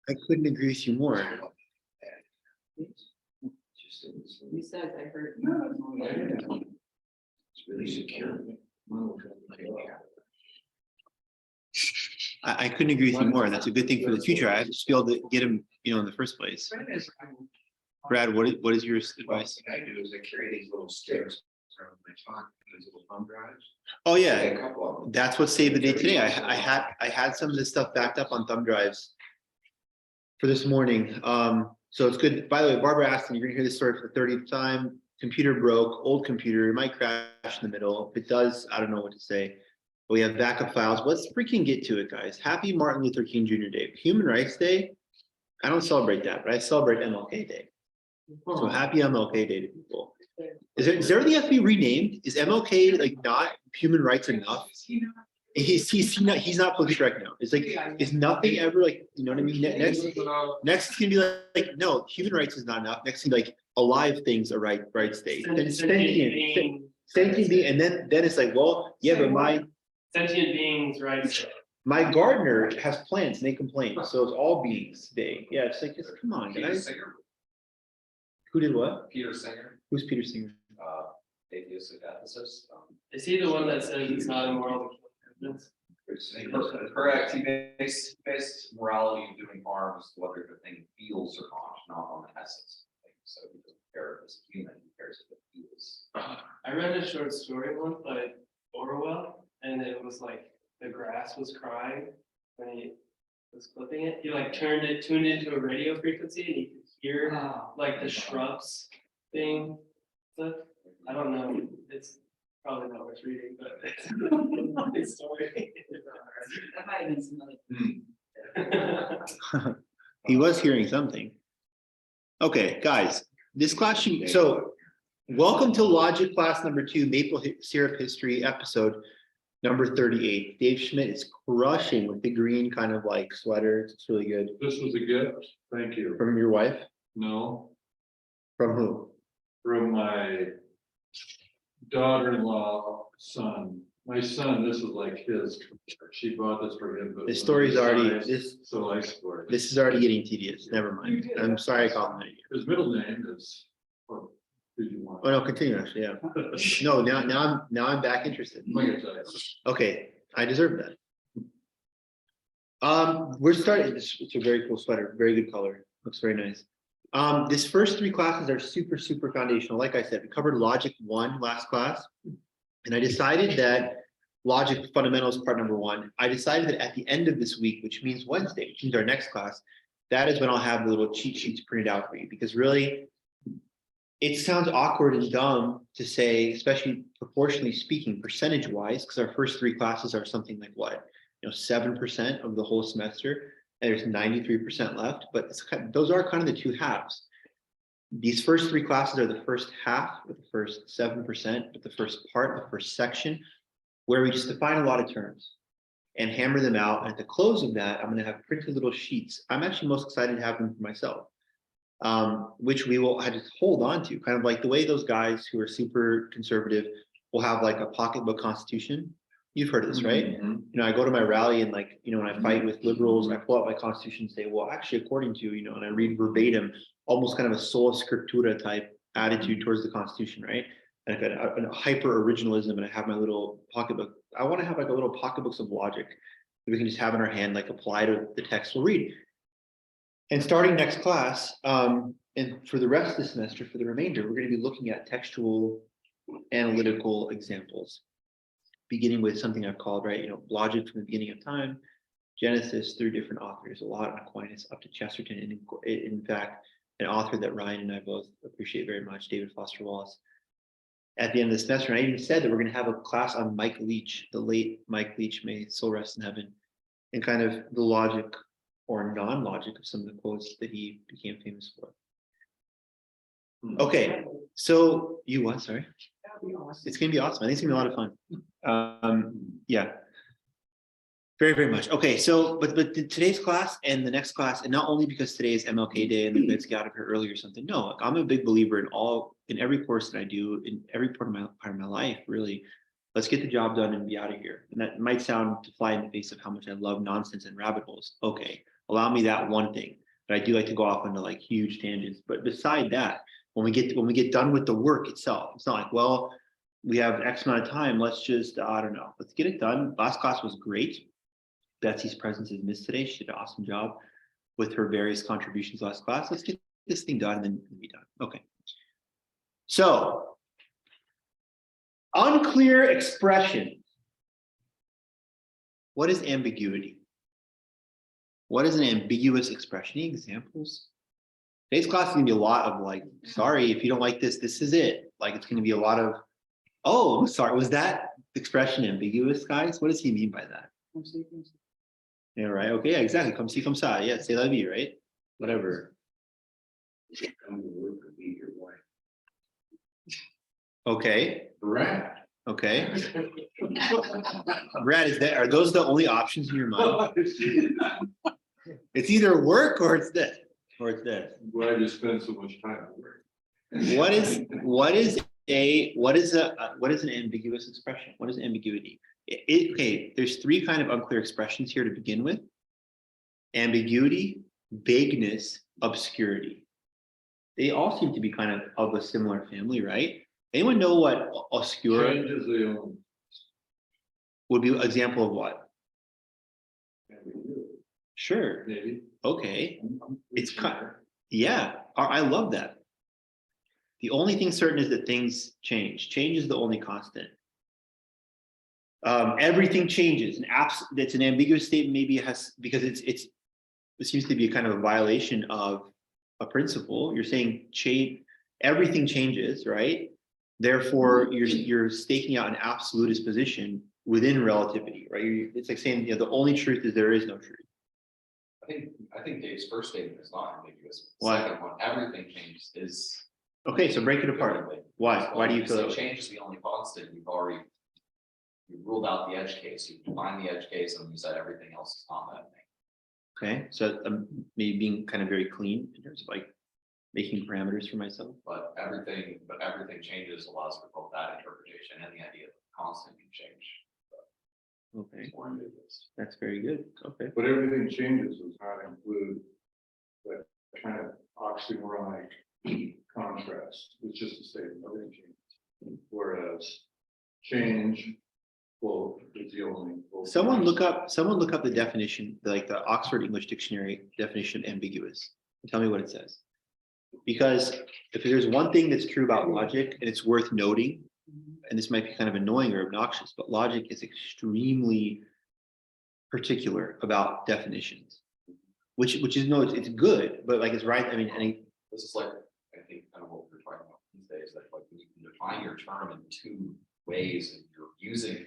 I couldn't agree with you more. He says, I heard. It's really secure. I couldn't agree with you more. That's a good thing for the future. I have to be able to get him, in the first place. Brad, what is your advice? What I do is I carry these little sticks from my talk, these little thumb drives. Oh I yeah, have a couple of them. that's what saved the day today. I had some of this stuff backed up on thumb drives for this morning. So it's good. By the way, Barbara asked, and you're gonna hear this story for the 30th time. Computer broke, old computer, it might crash in the middle. If it does, I don't know what to say. But we have backup files. Let's freaking get to it, guys. Happy Martin Luther King Jr. Day. Human Rights Day. I don't celebrate that, but I celebrate MLK Day. So happy MLK Day to people. Does everything have to be renamed? Is MLK like not human rights enough? He's not politically correct now. It's like, is nothing ever like, you know what I mean? Next it's gonna be like, no, human rights is not enough. Next thing, like alive things are rights day. Then sentient being, and then it's like, well, yeah, but my Sentient beings, right? my gardener has plants and they complain. So it's all beings day. Yeah, it's like, just come on, Peter guys. Singer. Who did what? Peter Singer, Who's Peter Singer? atheist ethicist. Is he the one that says it's not immoral to kill humans? Correct, he based morality of doing harm is whether the thing feels or not on the essence. So he doesn't care if it's human, he cares if it feels. I read a short story once by Orwell, and it was like the grass was crying when he was clipping it. He like tuned into a radio frequency, and he could hear like the shrubs being flipped. I don't know. It's probably not worth reading, but it's a funny story. That might have been some other. He was hearing something. Okay, guys, this class so welcome to logic class number 2, maple syrup history episode number 38. Dave Schmidt is crushing with the green kind of like sweater. It's really good. This was a gift, thank you. From your wife? No, From who? from my daughter-in-law son. My son, this is like his, she bought this for him. But This story's already So I scored. this is already getting tedious. Never mind. I'm sorry I complimented you. His middle name is, what did you want? Oh no, continue actually, yeah. No, now I'm back interested. I'm gonna tell you. Okay, I deserve that. We're starting, it's a very cool sweater, very good color, looks very nice. This first 3 classes are super foundational. Like I said, we covered logic 1 last class. And I decided that logic fundamentals part number 1, I decided that at the end of this week, which means Wednesday, which means our next class, that is when I'll have the little cheat sheets printed out for you, because really it sounds awkward and dumb to say, especially proportionally speaking, percentage wise, because our first 3 classes are something like what, 7% of the whole semester, and there's 93% left, but those are kind of the 2 halves. These first 3 classes are the first half, with the first 7%, with the first part, the first section, where we just define a lot of terms and hammer them out. And at the close of that, I'm going to have printed little sheets. I'm actually most excited to have them for myself, which we will have to hold on to, kind of like the way those guys who are super conservative will have like a pocketbook constitution. You've heard of this, right? I go to my rally and like, when I fight with liberals, I pull out my constitution and say, well, actually, according to, and I read verbatim, almost kind of a sola scriptura type attitude towards the Constitution, right? And I've got a hyper originalism, and I have my little pocketbook. I want to have like a little pocketbooks of logic that we can just have in our hand, like apply to the text we'll read. And starting next class, and for the rest of the semester, for the remainder, we're going to be looking at textual analytical examples, beginning with something I've called, right, logic from the beginning of time, Genesis through different authors, a lot on Aquinas up to Chesterton, and in fact, an author that Ryan and I both appreciate very much, David Foster Wallace. At the end of the semester, and I even said that we're going to have a class on Mike Leach, the late Mike Leach, may his soul rest in heaven, and kind of the logic or non-logic of some of the quotes that he became famous for. Okay, so you what? Sorry, it's going to be awesome. I think it's going to be a lot of fun. Yeah. Very much. Okay, so but today's class and the next class, and not only because today is MLK Day and let's get out of here early or something. No, I'm a big believer in every course that I do, in every part of my life, really. Let's get the job done and be out of here. And that might sound to fly in the face of how much I love nonsense and rabbit holes. Okay, allow me that one thing. But I do like to go off into like huge tangents. But beside that, when we get done with the work itself, it's not like, well, we have X amount of time. Let's just, I don't know, let's get it done. Last class was great. Betsy's presence is missed today. She did an awesome job with her various contributions last class. Let's get this thing done and then be done. Okay. So, unclear expression. What is ambiguity? What is an ambiguous expression? Any examples? Today's class is gonna be a lot of like, sorry, if you don't like this, this is it. Like it's gonna be a lot of, oh, sorry, was that expression ambiguous, guys? What does he mean by that? Yeah, right. Okay, yeah, exactly. Come see, come sa. Yeah, c'est la vie, right? Whatever. Come to work or be your wife. Okay, Right. okay. Brad, are those the only options in your mind? It's either work or it's this, or it's this. I'm glad you spend so much time at work. What is an ambiguous expression? What is ambiguity? Okay, there's three kind of unclear expressions here to begin with. Ambiguity, vagueness, obscurity. They all seem to be kind of a similar family, right? Anyone know what obscure Changes the own. would be an example of what? Ambiguity, Sure. maybe. Okay. It's kind Yeah, I love that. The only thing certain is that things change. Change is the only constant. Everything changes. That's an ambiguous statement. Maybe it has because it seems to be kind of a violation of a principle. You're saying everything changes, right? Therefore, you're staking out an absolutist position within relativity, right? It's like saying, the only truth is there is no truth. I think Dave's first statement is not ambiguous. The Why? second one, everything changes is. Okay, so break it apart. Why? Why do you feel that way? Change is the only constant. You ruled out the edge case. You defined the edge case and you said everything else is not that thing. Okay, so maybe being kind of very clean in terms of like making parameters for myself. But everything changes allows for both that interpretation and the idea that constant can change. Okay, It's more ambiguous. that's very good. Okay. But everything changes does not include that kind of oxymoronic contrast. It's just a statement, nothing changes. Whereas change, well, is the only. Someone look up the definition, like the Oxford English Dictionary definition of ambiguous. And tell me what it says. Because if there's one thing that's true about logic, and it's worth noting, and this might be kind of annoying or obnoxious, but logic is extremely particular about definitions. Which is no, it's good, but like it's right. I mean, This is like, I think, kind of what we're talking about these days, that like you can define your term in two ways and you're using,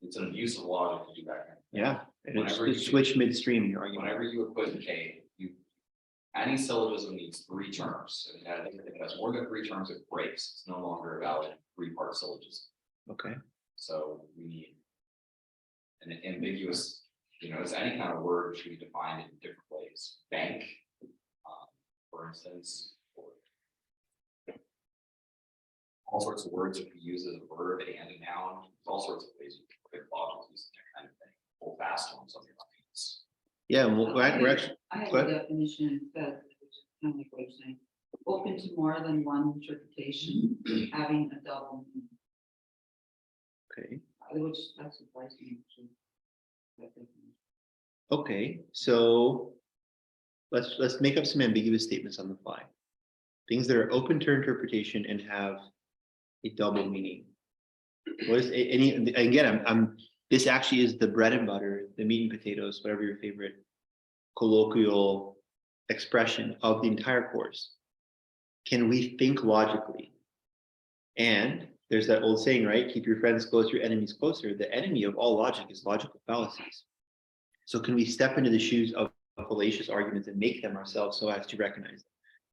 it's an abuse of logic to do that. yeah, and it's Whenever you switch midstream in your argument. Whenever you equate any syllogism needs three terms. And I think if it has more than three terms, it breaks. It's no longer a valid three-part syllogism. Okay. So we need an ambiguous, it's any kind of word should be defined in different ways. Bank, for instance, or all sorts of words that we use as a verb and a noun. There's all sorts of ways you can create logic using that kind of thing. Hold fast on something like this. Yeah, well, we're actually. I have Go a ahead. definition that, which is kind of like what you're saying, open to more than one interpretation, having a double meaning, Okay. which that surprised me. Actually. That definition. Okay, so let's make up some ambiguous statements on the fly. Things that are open to interpretation and have a double meaning. What is any? Again, I'm. This actually is the bread and butter, the meat and potatoes, whatever your favorite colloquial expression of the entire course. Can we think logically? And there's that old saying, right? Keep your friends close, your enemies closer. The enemy of all logic is logical fallacies. So can we step into the shoes of fallacious arguments and make them ourselves so as to recognize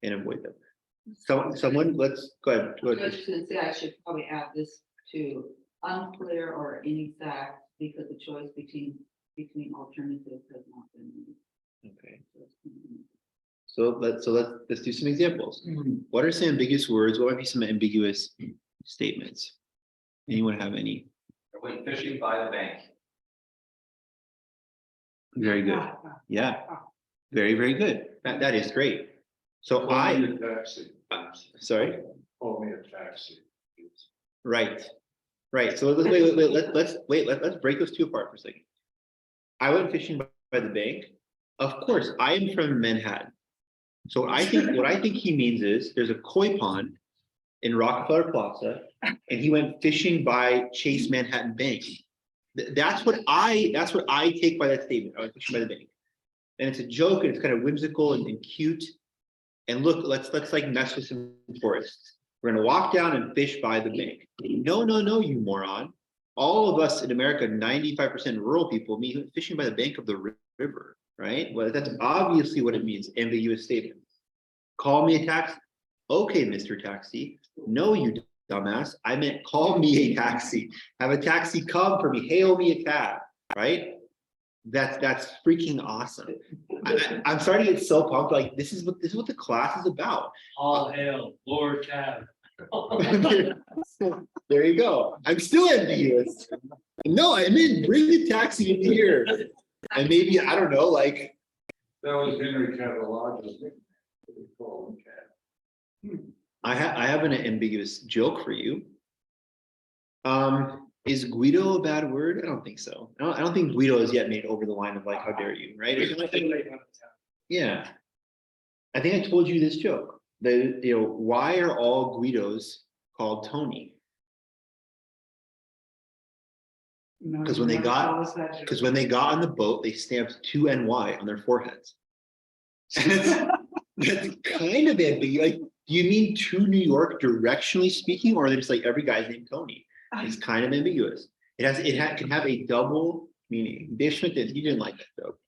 them and avoid them? So someone, let's go ahead. I was just gonna say, I should probably add this to unclear or inexact, because the choice between alternatives has not been made. Okay. So let's do some examples. What are some ambiguous words? What might be some ambiguous statements? Anyone have any? fishing by the bank. Very good. Yeah, very, very good. That is great. So Call me a taxi. sorry, Call me a taxi. right, right. So let's break those two apart for a second. I went fishing by the bank. Of course, I am from Manhattan. So what I think he means is there's a koi pond in Rockefeller Plaza, and he went fishing by Chase Manhattan Bank. That's what I take by that statement. I went fishing by the bank. And it's a joke and it's kind of whimsical and cute. And look, let's like mess with some forests. We're gonna walk down and fish by the bank. No, you moron. All of us in America, 95% rural people, mean fishing by the bank of the river, right? Well, that's obviously what it means, ambiguous statement. Call me a taxi. Okay, Mr. Taxi. No, you dumbass. I meant call me a taxi. Have a taxi come for me. Hail me a cab, right? That's freaking awesome. I'm starting to get so pumped. Like this is what the class is about. All hail, Lord Cab. There you go. I'm still ambiguous. No, I mean bring the taxi in here. And maybe, I don't know, like. That was Henry Catalog's nickname. We call him Cat. I have an ambiguous joke for you. Is Guido a bad word? I don't think so. I don't think Guido has yet made over the line of like, how dare you, right? Yeah. I think I told you this joke. Why are all Guidos called Tony? Because when they got on the boat, they stamped 2NY on their foreheads. That's kind of ambiguous. Like, do you mean to New York directionally speaking, or are they just like every guy's named Tony? It's kind of ambiguous. It can have a double meaning. Dave Schmidt he didn't like that joke.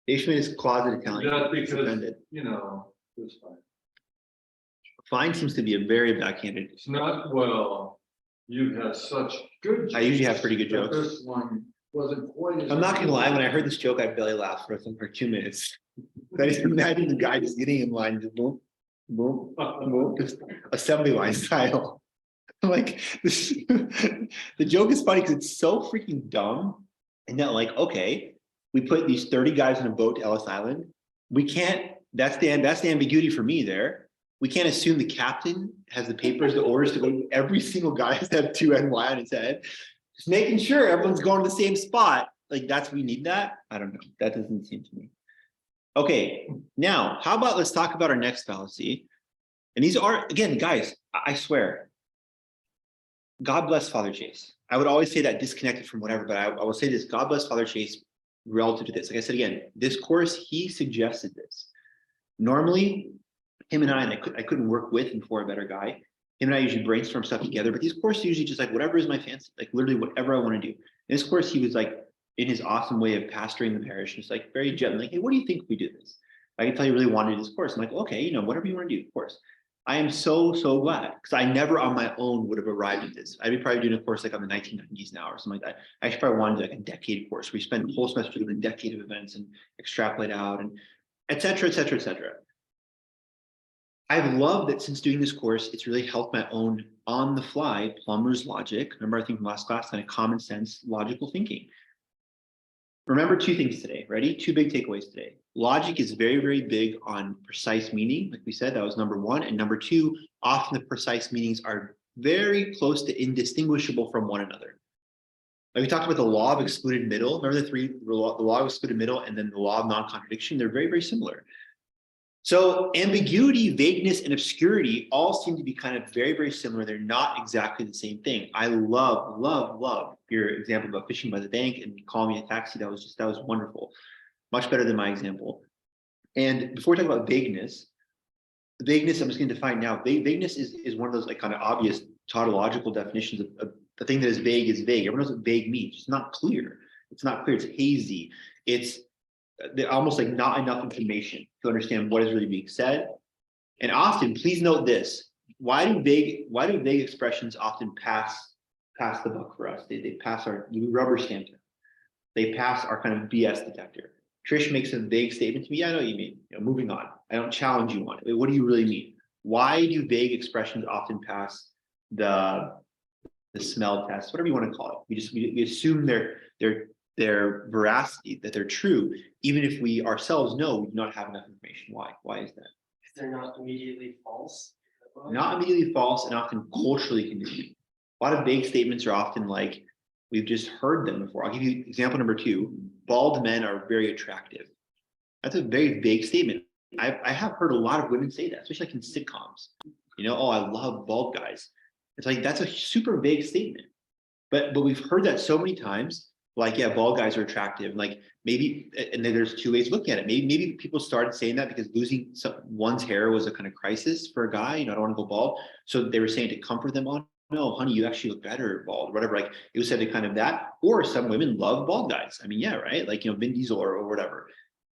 Dave Schmidt is closet Italian. Yeah, He's because, offended. it's fine. Fine seems to be a very backhanded. It's not, well, you have such good. I usually have pretty good but jokes. This one wasn't quite as. I'm not gonna lie, when I heard this joke, I barely laughed for 2 minutes. I just imagine the guy just getting in line, just boom, boom, boom, just assembly line style. I'm like, this, the joke is funny because it's so freaking dumb. And then like, okay, we put these 30 guys on a boat to Ellis Island. We can't, that's the ambiguity for me there. We can't assume the captain has the papers, the orders to go, every single guy has to have 2NY on his head. Just making sure everyone's going to the same spot. Like we need that? I don't know. That doesn't seem to me. Okay, now, how about let's talk about our next fallacy. And these are, again, guys, I swear, God bless Father Chase. I would always say that disconnected from whatever, but I will say this, God bless Father Chase relative to this. Like I said, again, this course, he suggested this. Normally, him and I couldn't work with and for a better guy. Him and I usually brainstorm stuff together, but these courses usually just like whatever is my fancy, like literally whatever I want to do. In this course, he was like, in his awesome way of pastoring the parish, just like very gently, like, hey, what do you think if we do this? I can tell you really wanted this course. I'm like, okay, whatever you want to do, of course. I am so glad because I never on my own would have arrived at this. I'd be probably doing a course like on the 1990s now or something like that. I actually probably wanted like a decade course where we spend the whole semester doing a decade of events and extrapolate out and et cetera, et cetera, et cetera. I've loved that since doing this course, it's really helped my own on the fly plumber's logic. Remember, I think from last class, kind of common sense, logical thinking. Remember 2 things today, ready? 2 big takeaways today. Logic is very, very big on precise meaning. Like we said, that was number 1. And number 2, often the precise meanings are very close to indistinguishable from one another. Like we talked about the law of excluded middle. Remember the law of excluded middle and then the law of non-contradiction? They're very, very similar. So ambiguity, vagueness, and obscurity all seem to be kind of very, very similar. They're not exactly the same thing. I love your example about fishing by the bank and calling me a taxi. That was wonderful. Much better than my example. And before we talk about vagueness, I'm just going to define now. Vagueness is one of those like kind of obvious tautological definitions of the thing that is vague is vague. Everyone knows what vague means. It's not clear. It's hazy. It's almost like not enough information to understand what is really being said. And often, please note this: why do vague expressions often pass the buck for us? They pass we rubber stamp them. They pass our kind of BS detector. Trish makes a vague statement to me. I know what you mean. Moving on. I don't challenge you on it. What do you really mean? Why do vague expressions often pass the the smell test, whatever you want to call it. We assume their veracity, that they're true, even if we ourselves know we do not have enough information. Why is that? If they're not immediately false. Not immediately false and often culturally conditioned. A lot of vague statements are often like, we've just heard them before. I'll give you example number 2. Bald men are very attractive. That's a very vague statement. I have heard a lot of women say that, especially like in sitcoms. You know, oh, I love bald guys. It's like, that's a super vague statement. But we've heard that so many times, like, yeah, bald guys are attractive. Like maybe, and then there's 2 ways of looking at it. Maybe people started saying that because losing one's hair was a kind of crisis for a guy. You know, I don't want to go bald. So they were saying to comfort them on, no, honey, you actually look better bald, whatever. Like it was said to kind of that, or some women love bald guys. I mean, yeah, right. Like, you know, Vin Diesel or whatever.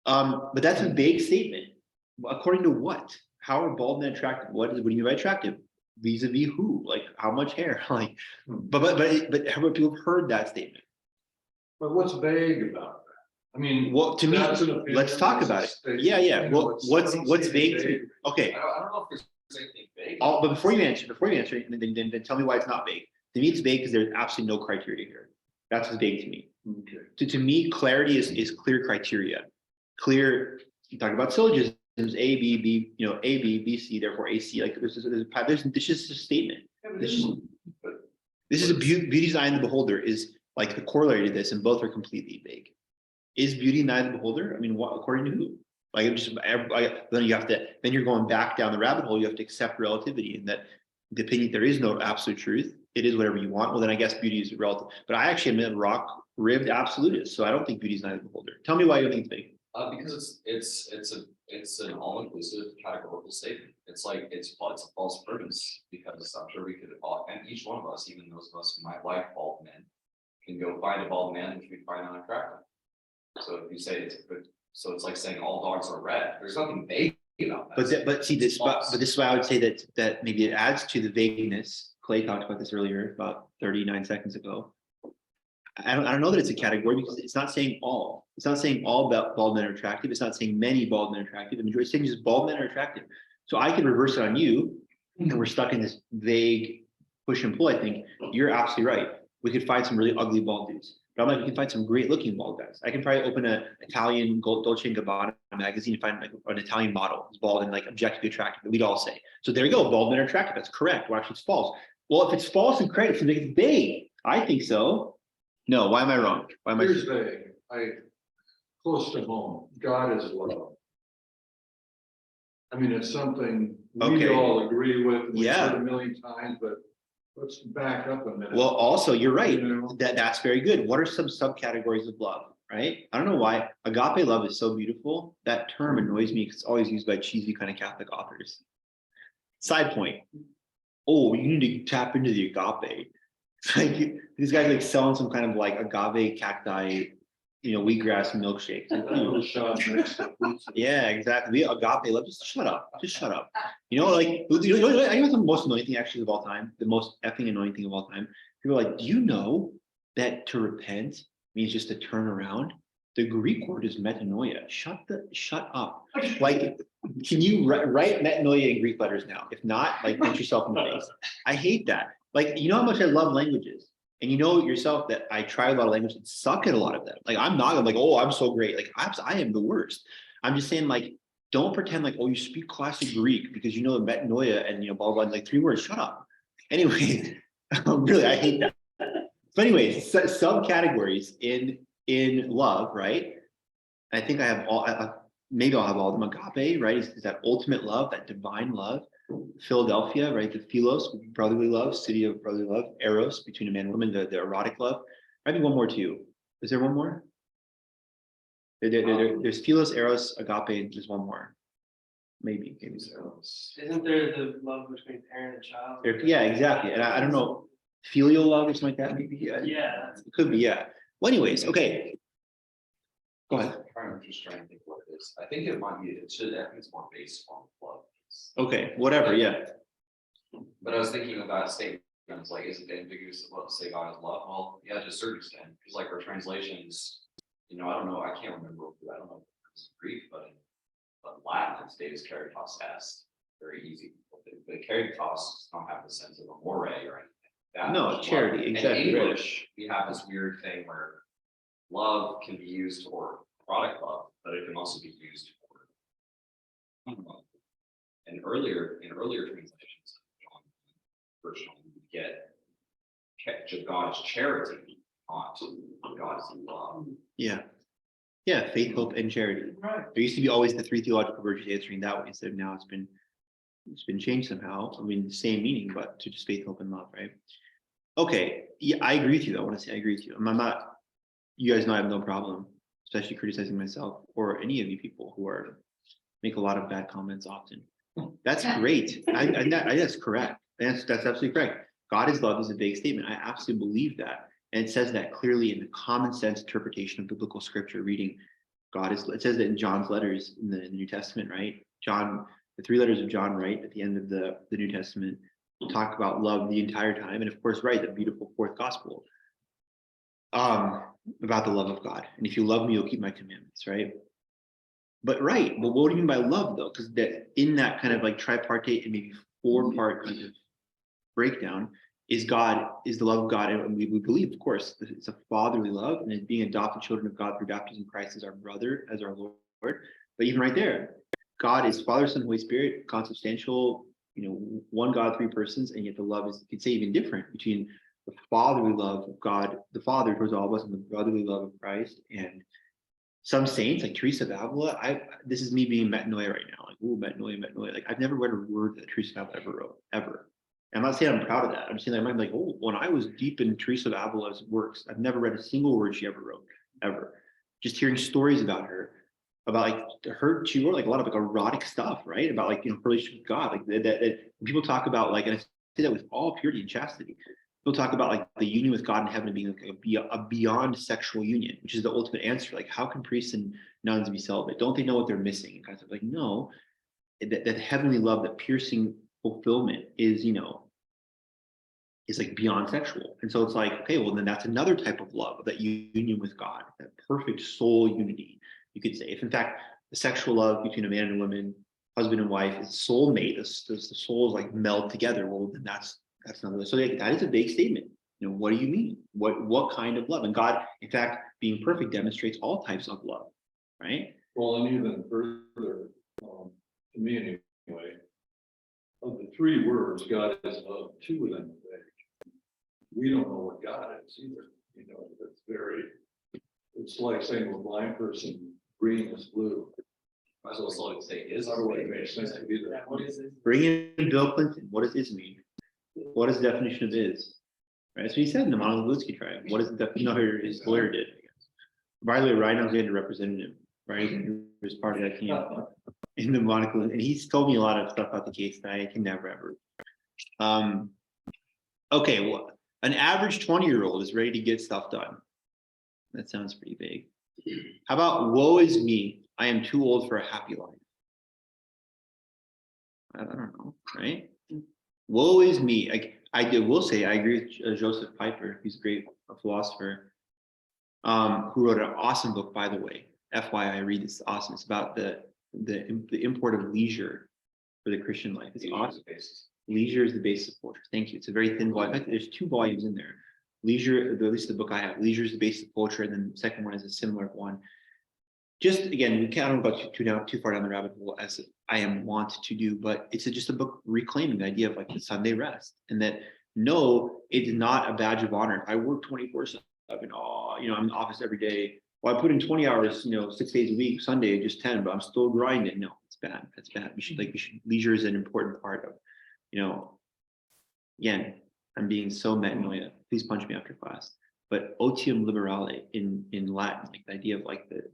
But that's a vague statement. According to what? How are bald men attractive? What do you mean by attractive? Vis-a-vis who? Like how much hair? Like, but how many people have heard that statement? But what's vague about that? I mean. Well, to me, that's an opinion, let's talk that's a about it. statement, Yeah. you know, Well, it's- I don't what's see vague any to me? Okay. I don't know if there's anything vague. But before you answer, then tell me why it's not vague. To me, it's vague because there's absolutely no criteria here. That's what's vague to me. Okay. To me, clarity is clear criteria. Clear, you talk about syllogisms, A, B, B, you know, A, B, B, C, therefore A, C. Like this is just a statement. This is a beauty design of the beholder is like the corollary to this, and both are completely vague. Is beauty in the eye of the beholder? I mean, what according to who? Like then you have to, then you're going back down the rabbit hole. You have to accept relativity and that the opinion, there is no absolute truth. It is whatever you want. Well, then I guess beauty is relative. But I actually am a rock ribbed absolutist, so I don't think beauty is in the eye of the beholder. Tell me why you think it's vague. Because it's an all-inclusive categorical statement. It's like, it's a false premise, because I'm sure we could all, and each one of us, even those of us who might like bald men, can go find a bald man which we find unattractive. So if you say it's a good, so it's like saying all dogs are red. There's nothing vague about that. But see this, but this is why I would say that maybe it adds to the vagueness. Clay talked about this earlier, about 39 seconds ago. I don't know that it's a category because it's not saying all. It's not saying all bald men are attractive. It's not saying many bald men are attractive. The majority is saying just bald men are attractive. So I can reverse it on you, and we're stuck in this vague push and pull. I think you're absolutely right. We could find some really ugly bald dudes, but I'm like, we can find some great looking bald guys. I can probably open an Italian Dolce & Gabbana magazine and find like an Italian model who's bald and like objectively attractive that we'd all say. So there you go, bald men are attractive. That's correct. Well, actually, it's false. Well, if it's false and correct, it seems like it's vague. I think so. No, why am I wrong? Why am I? Here's vague, close to home, God is love. I mean, it's something we Okay. all agree with, we've Yeah. heard a million times, but let's back up a minute. Well, also, you're right. You know? That's very good. What are some subcategories of love? Right? I don't know why agape love is so beautiful. That term annoys me because it's always used by cheesy kind of Catholic authors. Side point. Oh, you need to tap into the agape. It's like these guys like selling some kind of like agave cacti, you know, wheatgrass milkshake. That little shot next to pizza. Yeah, exactly. Agape love. Just shut up. Just shut up. You know, like I know the most annoying thing actually of all time, the most effing annoying thing of all time. People are like, do you know that to repent means just to turn around? The Greek word is metanoia. Shut up. Like, can you write metanoia in Greek letters now? If not, like punch yourself in the face. I hate that. Like, you know how much I love languages. And you know yourself that I try a lot of languages and suck at a lot of them. Like I'm like, oh, I'm so great. Like I am the worst. I'm just saying, like, don't pretend like, oh, you speak classic Greek because you know the metanoia and you know, blah, blah, blah, like 3 words. Shut up. Anyway, really, I hate that. But anyways, subcategories in love, right? I think I have all, maybe I'll have all of them. Agape, right? Is that ultimate love, that divine love. Philadelphia, right? The philos, brotherly love, city of brotherly love. Eros, between a man and woman, the erotic love. I think one more too. Is there one more? There's philos, eros, agape, and there's one more. Maybe so. Isn't there the love between parent and child? Yeah, exactly. And I don't know, filial love or something like that. Maybe Yeah. it could be. Yeah. Well, anyways, okay. Go ahead. I'm just trying to think what it is. I think it might be, I think it's more based on love. Okay, whatever. Yeah. But I was thinking about statements like, is it ambiguous to say God is love? Well, yeah, to a certain extent, because like our translations, you know, I don't know, I can't remember, I don't know if it's Greek, but in Latin, it's Deus caritas est, very easy. But caritas don't have the sense of amore or anything. that No, much love. charity, In exactly, right. English, we have this weird thing where love can be used for product love, but it can also be used for. And in earlier translations, John, First John, we get God is charity, not God is love. Yeah. Yeah, faith, hope, and charity. Right. There used to be always the three theological virtues answering that way. So now it's been changed somehow. I mean, the same meaning, but to just faith, hope, and love, right? Okay. Yeah, I agree with you. I want to say I agree with you. I'm not, you guys know I have no problem, especially criticizing myself or any of you people who make a lot of bad comments often. That's great. That's correct. That's absolutely correct. God is love is a big statement. I absolutely believe that. And it says that clearly in the common sense interpretation of biblical scripture reading. It says that in John's letters in the New Testament, right? John, the three letters of John, right, at the end of the New Testament, talk about love the entire time. And of course, right, the beautiful fourth gospel. About the love of God. And if you love me, you'll keep my commandments, right? But what do you mean by love though? Because that in that kind of like tripartite and maybe four-part kind of breakdown is the love of God. And we believe, of course, it's a fatherly love, and it's being adopted children of God through baptism. Christ as our brother, as our Lord. But even right there, God is Father, Son, Holy Spirit, consubstantial, one God, three persons, and yet the love is, you could say, even different between the fatherly love of God, the Father towards all of us, and the brotherly love of Christ. And some saints like Teresa of Avila, this is me being metanoia right now, like, ooh, metanoia. Like, I've never read a word that Teresa of Avila ever wrote, ever. I'm not saying I'm proud of that. I'm saying I'm like, oh, when I was deep in Teresa of Avila's works, I've never read a single word she ever wrote, ever. Just hearing stories about her, about she wrote like a lot of like erotic stuff, right? About like, her relationship with God, like that when people talk about like, and I say that with all purity and chastity. People talk about like the union with God in heaven being like a beyond sexual union, which is the ultimate answer. Like, how can priests and nuns be celibate? Don't they know what they're missing? And guys are like, no, that heavenly love, that piercing fulfillment is like beyond sexual. And so it's like, okay, well then that's another type of love, that union with God, that perfect soul unity, you could say. If in fact the sexual love between a man and a woman, husband and wife, is soulmate, the souls like meld together, well then that's not. So that is a vague statement. What do you mean? What kind of love? And God, in fact, being perfect demonstrates all types of love, right? Well, and even further, to me anyway, of the three words, God is love, two of them are vague. We don't know what God is either. It's like saying to a blind person, green is blue. Might as well slowly say is. How do I make sense of either? Yeah, what is it? Bring in Bill Clinton. What does is mean? What is the definition of is? Right. So he said in the Montezuma trial, what is the definition? No, his lawyer did, I guess. By the way, Ryan Alexander represented him, right? He was part of that team in the Monaco, and he's told me a lot of stuff about the case that I can never ever. Okay, well, an average 20-year-old is ready to get stuff done. That sounds pretty vague. How about woe is me? I am too old for a happy life. I don't know, right? Woe is me. Will say I agree with Joseph Piper. He's a great philosopher, who wrote an awesome book, by the way. FYI, read this. Awesome. It's about the import of leisure for the Christian life. It's awesome. Leisure is the basis of culture. Thank you. It's a very thin volume. In fact, there's 2 volumes in there. Leisure, at least the book I have. Leisure is the basis of culture, and then the second one is a similar one. Just again, we can't go too far down the rabbit hole as I am wont to do, but it's just a book reclaiming the idea of like the Sunday rest, and that no, it's not a badge of honor. If I work 24/7, I'm in the office every day. Well, I put in 20 hours, 6 days a week, Sunday just 10, but I'm still grinding. No, it's bad. That's bad. Leisure is an important part of, again, I'm being so metanoia. Please punch me after class. But otium liberale in Latin, like the idea of like the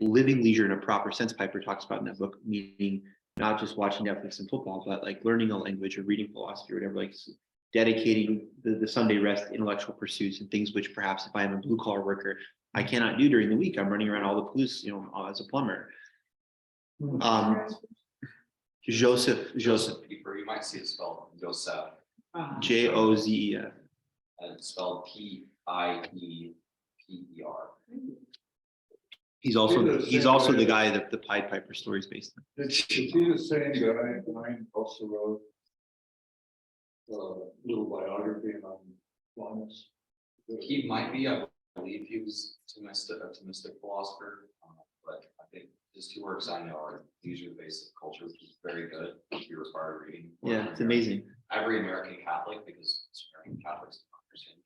living leisure in a proper sense, Piper talks about in that book, meaning not just watching Netflix and football, but like learning a language or reading philosophy or whatever, like dedicating the Sunday rest to intellectual pursuits and things which perhaps if I am a blue collar worker, I cannot do during the week. I'm running around all the police, as a plumber. Joseph, Piper, you might see it spelled Joseph, Joseph. and it's spelled Pieper. He's also the guy that the Pied Piper story is based on. Is he the same guy? Mine also wrote little biography on Linus. He might be, I believe he was a Thomistic philosopher, but I think his two works I know are Leisure the Basic Culture, which is very good, if you require reading. Yeah, it's amazing. Every American Catholic, because it's American Catholics don't understand.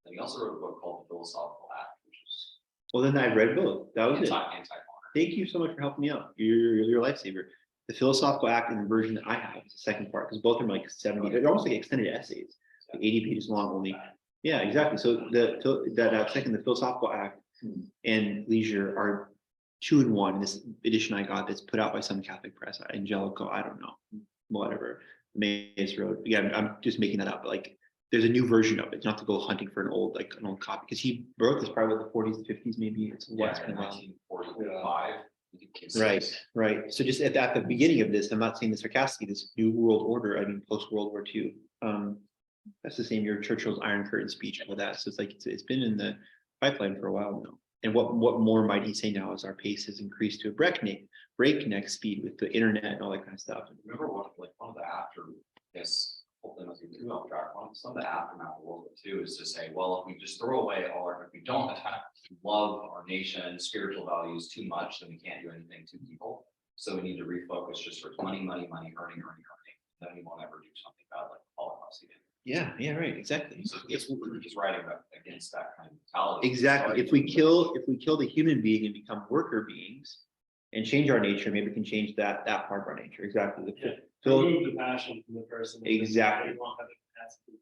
And he also wrote a book called The Philosophical Act, which is Well, then I read both. That was it. anti-modern. Thank you so much for helping me out. You're a lifesaver. The Philosophical Act and the version that I have is the second part, because both of them are like 70, they're almost like extended essays, like 80 pages long only. Yeah, exactly. So that second, the Philosophical Act and Leisure are 2 in 1. This edition I got that's put out by some Catholic press, Angelico, I don't know, whatever. Mays wrote. Yeah, I'm just making that up. But like, there's a new version of it. You don't have to go hunting for an old copy, because he wrote this probably in the 40s, 50s, maybe. It's what's been a while. 1945. Right. So just at the beginning of this, I'm not saying this sarcastically, this new world order, I mean, post World War II. That's the same year Churchill's Iron Curtain speech, all that. So it's like, it's been in the pipeline for a while now. And what more might he say now as our pace has increased to a breakneck speed with the internet and all that kind of stuff. Remember one of the after, yes, hopefully not too off track, some of the aftermath of World War II is to say, well, if we just throw away if we don't love our nation, spiritual values too much, then we can't do anything to people. So we need to refocus just towards money, earning. Then we won't ever do something bad like the Holocaust again. Yeah, right, exactly. So he's writing against that kind of mentality. Exactly. If we kill the human being and become worker beings and change our nature, maybe we can change that part of our nature. Exactly. Yeah. So Remove the passion from the person. Exactly. They won't have the capacity.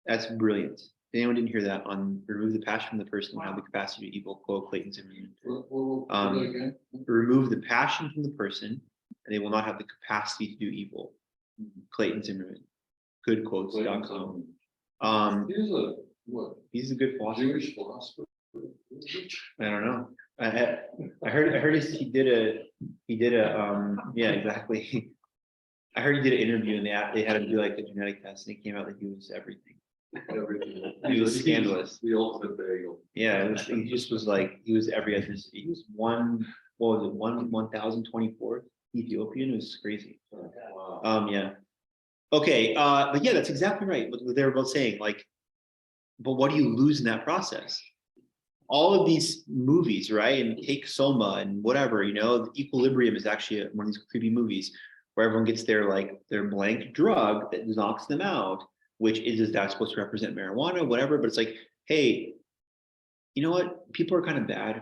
that's brilliant. If anyone didn't hear that on remove the passion from the person and have the capacity to evil, quote Clayton Zimmerman. Again? Remove the passion from the person and they will not have the capacity to do evil. Clayton Zimmerman. Goodquotes.com. He's a good philosopher. Jewish philosopher. I don't know. I heard he did a yeah, exactly. I heard he did an interview and they had him do like a genetic test and it came out that he was everything. Everything. He was scandalous. The ultimate bagel. Yeah, he just was like, he was every other, he was 1024th Ethiopian. It was crazy. Wow. Yeah. Okay, but yeah, that's exactly right. What they were both saying, like, but what do you lose in that process? All of these movies, right? And Take Soma and whatever, the Equilibrium is actually one of these creepy movies where everyone gets their blank drug that knocks them out, which is that supposed to represent marijuana, whatever. But it's like, hey, you know what? People are kind of bad.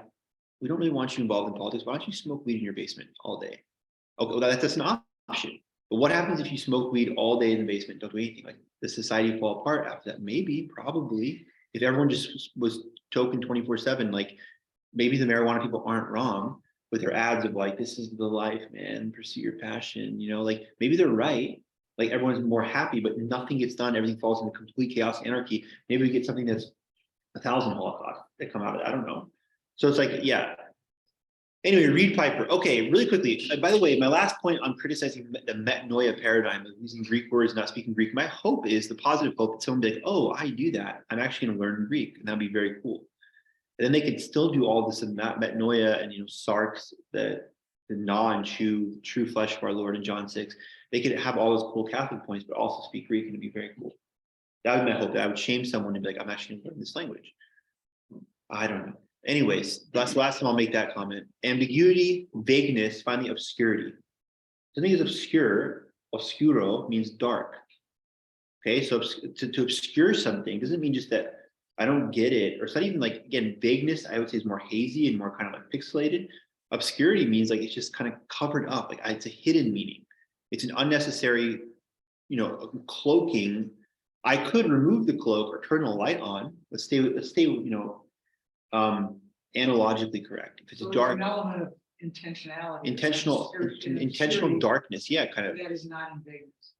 We don't really want you involved in politics. Why don't you smoke weed in your basement all day? Okay, well, that's an option. But what happens if you smoke weed all day in the basement, don't do anything? Like, does society fall apart after that? Maybe, probably. If everyone just was token 24/7, like maybe the marijuana people aren't wrong with their ads of like, this is the life, man, pursue your passion, like maybe they're right. Like everyone's more happy, but nothing gets done. Everything falls into complete chaos, anarchy. Maybe we get something that's 1,000 Holocaust that come out of it. I don't know. So it's like, yeah. Anyway, Reed Piper. Okay, really quickly. By the way, my last point on criticizing the metanoia paradigm of using Greek words, not speaking Greek, my hope is the positive hope that someone be like, oh, I do that. I'm actually going to learn Greek, and that'd be very cool. And then they could still do all this and metanoia and sarx, the gnaw and chew, the true flesh of our Lord in John 6. They could have all those cool Catholic points, but also speak Greek, and it'd be very cool. That would be my hope, that I would shame someone and be like, I'm actually going to learn this language. I don't know. Anyways, that's the last time I'll make that comment. Ambiguity, vagueness, finally obscurity. Something is obscuro means dark. Okay, so to obscure something doesn't mean just that I don't get it, or it's not even like, again, vagueness, I would say is more hazy and more kind of like pixelated. Obscurity means like it's just kind of covered up, like it's a hidden meaning. It's an unnecessary, cloaking. I could remove the cloak or turn the light on. Let's stay, analogically correct. If it's So a there's dark, an element of intentionality. intentional Obscurity darkness, yeah, kind of. That is not in vagueness.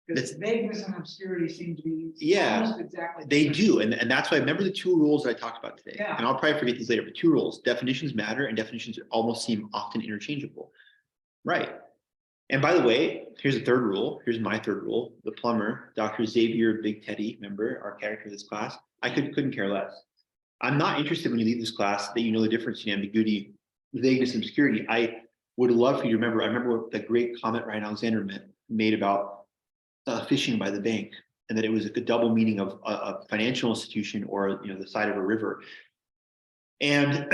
Because vagueness and obscurity seem to be. Yeah, almost exactly. They different. do, and that's why I remember the 2 rules that I talked about today. Yeah. And I'll probably forget these later, but 2 rules: definitions matter, and definitions almost seem often interchangeable. Right. And by the way, here's a 3rd rule. Here's my 3rd rule. The plumber, Dr. Xavier Big Teddy, remember our character of this class. I couldn't care less. I'm not interested when you leave this class that you know the difference between ambiguity, vagueness, and obscurity. I would love for you to remember. I remember the great comment Ryan Alexander made about fishing by the bank. and that it was a double meaning of a financial institution or, you know, the side of a river. And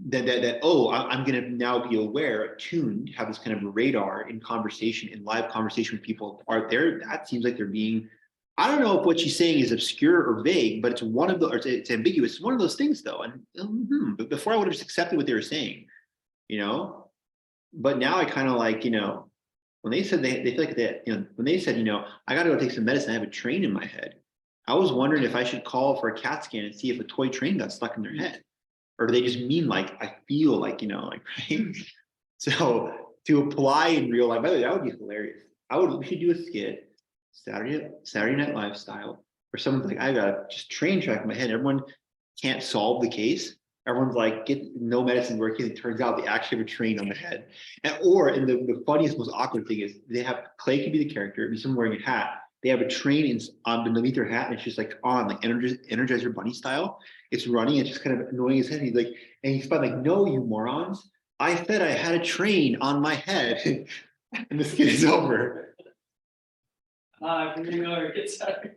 that oh, I'm going to now be aware, attuned, have this kind of radar in conversation, in live conversation with people are there. That seems like they're being, I don't know if what she's saying is obscure or vague, but it's one of the, or it's ambiguous. It's one of those things though. And but before I would have just accepted what they were saying, you know, but now I kind of like, you know, when they said they feel like that, you know, when they said, you know, I got to go take some medicine, I have a train in my head. I was wondering if I should call for a CAT scan and see if a toy train got stuck in their head. Or do they just mean like, I feel like, you know, like, right? So to apply in real life, by the way, that would be hilarious. We should do a skit, Saturday Night Live style, where someone's like, I got a just train track in my head. Everyone can't solve the case. Everyone's like, get no medicine working. It turns out they actually have a train on the head. And the funniest, most awkward thing is they have Clay can be the character, it'd be someone wearing a hat. They have a train on underneath their hat, and it's just like on, like Energizer Bunny style. It's running, it's just kind of annoying his head. He's like, and he's like, no, you morons. I said I had a train on my head. And the skit is over. From the owner, get sorry.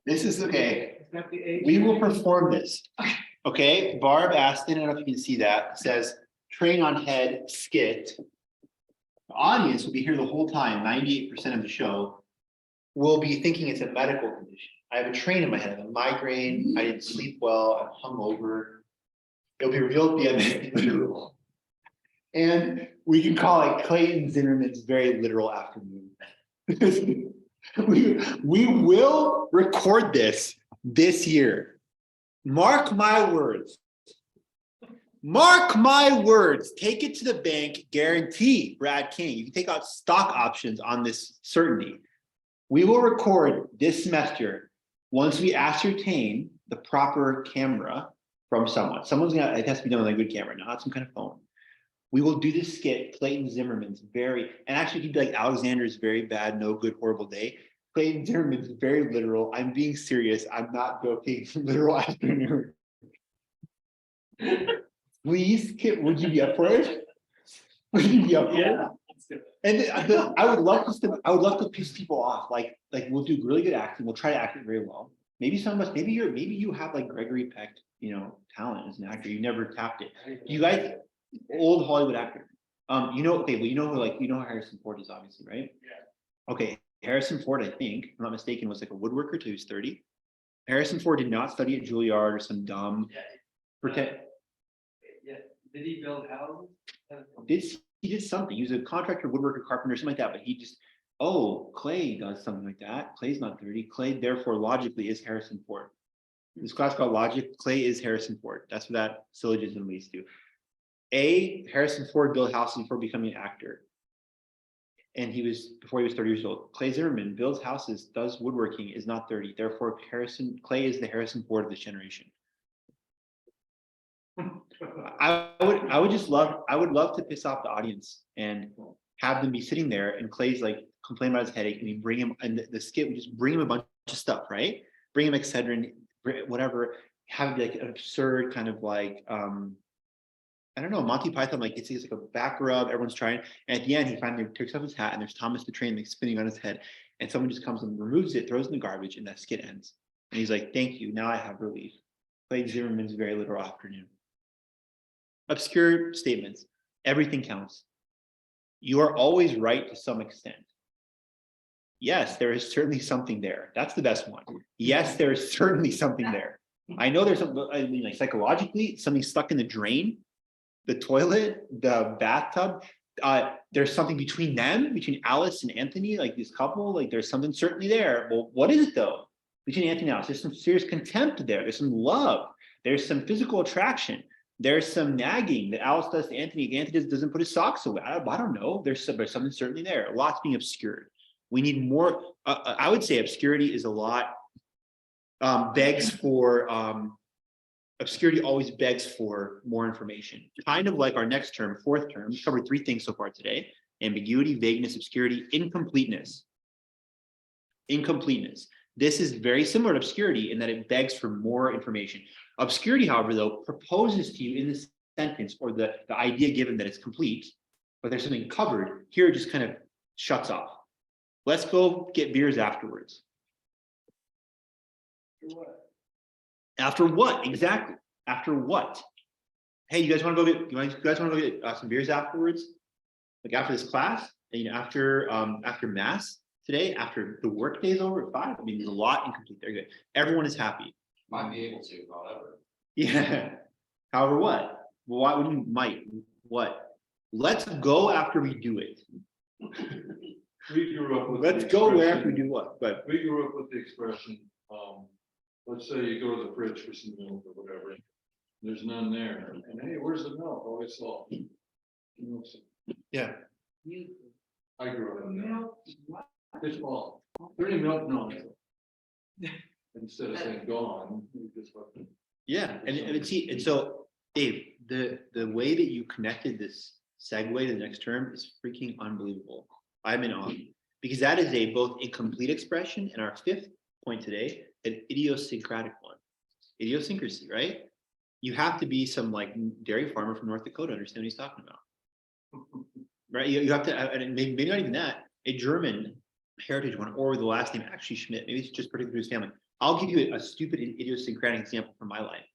This is okay. Is that the age? We will perform this. Okay, Barb Aston, I don't know if you can see that, says train on head skit. The audience will be here the whole time, 98% of the show will be thinking it's a medical condition. I have a train in my head, I have a migraine, I didn't sleep well, I'm hungover. It'll be revealed at the end. And we can call it Clayton Zimmerman's very literal afternoon. We will record this year. Mark my words. Mark my words. Take it to the bank. Guarantee, Brad King. You can take out stock options on this certainty. We will record this semester once we ascertain the proper camera from someone. It has to be done with a good camera, not some kind of phone. We will do this skit, Clayton Zimmerman's and actually he'd be like Alexander's very bad, no good, horrible day. Clayton Zimmerman's very literal. I'm being serious. I'm not joking. Literal afternoon. Please, Kit, would you be up for it? Would you be up for it? Yeah. let's do it. And I would love to piss people off. Like we'll do really good acting. We'll try to act it very well. Maybe some of us, maybe you have like Gregory Peck, you know, talent as an actor. You never tapped it. You guys, old Hollywood actor. You know, okay, well, you know who Harrison Ford is, obviously, right? Yeah. Okay, Harrison Ford, I think, if I'm not mistaken, was like a woodworker till he was 30. Harrison Ford did not study at Juilliard or some dumb pretend. Yeah, did he build houses? He did something. He was a contractor, woodworker, carpenter, something like that. But he just, oh, Clay does something like that. Clay's not 30. Clay, therefore, logically is Harrison Ford. This class called Logic. Clay is Harrison Ford. That's what that syllogism leads to. Harrison Ford built houses before becoming an actor. And before he was 30 years old. Clay Zimmerman builds houses, does woodworking, is not 30. Therefore, Clay is the Harrison Ford of this generation. I would love to piss off the audience and have them be sitting there and Clay's like complaining about his headache and we bring him and the skit, we just bring him a bunch of stuff, right? Bring him Excedrin, whatever, have like an absurd kind of like I don't know, Monty Python, like it's like a back rub, everyone's trying, and at the end he finally takes off his hat and there's Thomas the Train like spinning on his head and someone just comes and removes it, throws it in the garbage, and that skit ends. And he's like, thank you, now I have relief. Clay Zimmerman's very literal afternoon. Obscure statements. Everything counts. You are always right to some extent. Yes, there is certainly something there. That's the best one. Yes, there is certainly something there. I know there's something, I mean, like psychologically, something stuck in the drain, the toilet, the bathtub. There's something between them, between Alice and Anthony, like this couple, like there's something certainly there. Well, what is it though? Between Anthony and Alice, there's some serious contempt there. There's some love. There's some physical attraction. There's some nagging that Alice does to Anthony. Anthony doesn't put his socks away. I don't know. There's something certainly there. A lot's being obscured. We need more. I would say obscurity is a lot, begs for obscurity always begs for more information. Kind of like our next term, fourth term, we covered 3 things so far today: ambiguity, vagueness, obscurity, incompleteness. Incompleteness. This is very similar to obscurity in that it begs for more information. Obscurity, however, though, proposes to you in this sentence or the idea given that it's complete, but there's something covered. Here it just kind of shuts off. Let's go get beers afterwards. After what? Exactly. After what? Hey, you guys want to go get? You guys want to go get some beers afterwards? Like after this class, and, you know, after mass today, after the work day's over at 5. I mean, there's a lot incomplete there. Good. Everyone is happy. Might be able to, however. Yeah. However, what? Well, why would you might? What? Let's go after we do it. We grew up with. Let's the go where expression- after we do what? But We grew up with the expression, let's say you go to the fridge for some milk or whatever. There's none there, and hey, where's the milk? Oh, it's all. yeah. You, I grew up in that. Milk, what? It's all. There any milk? No. Instead of saying gone, you just let them. Yeah, and so Dave, the way that you connected this segue to the next term is freaking unbelievable. I'm in awe because that is a both a complete expression and our 5th point today, an idiosyncratic one. Idiosyncrasy, right? You have to be some like dairy farmer from North Dakota to understand what he's talking about. Right? You have to, and maybe not even that, a German heritage one, or the last name actually Schmidt, maybe it's just particular to his family. I'll give you a stupid idiosyncratic example from my life.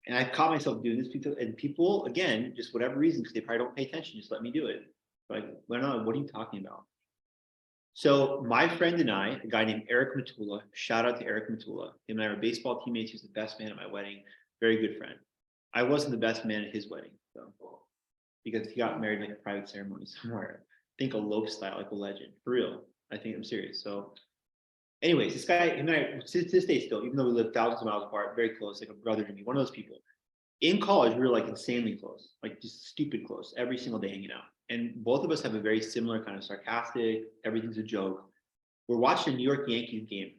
And I've caught myself doing this, and people, again, just whatever reason, because they probably don't pay attention, just let me do it. Like, well, no, what are you talking about? So my friend and I, a guy named Eric Matula, shout out to Eric Matula. Him and I were baseball teammates. He was the best man at my wedding, very good friend. I wasn't the best man at his wedding, though, because he got married like a private ceremony somewhere. I think elope style, like a legend, for real. I think I'm serious. So anyways, this guy, him and I, to this day still, even though we live thousands of miles apart, very close, like a brother to me, one of those people. In college, we were like insanely close, like just stupid close, every single day hanging out. And both of us have a very similar kind of sarcastic, everything's a joke. We're watching a New York Yankees game,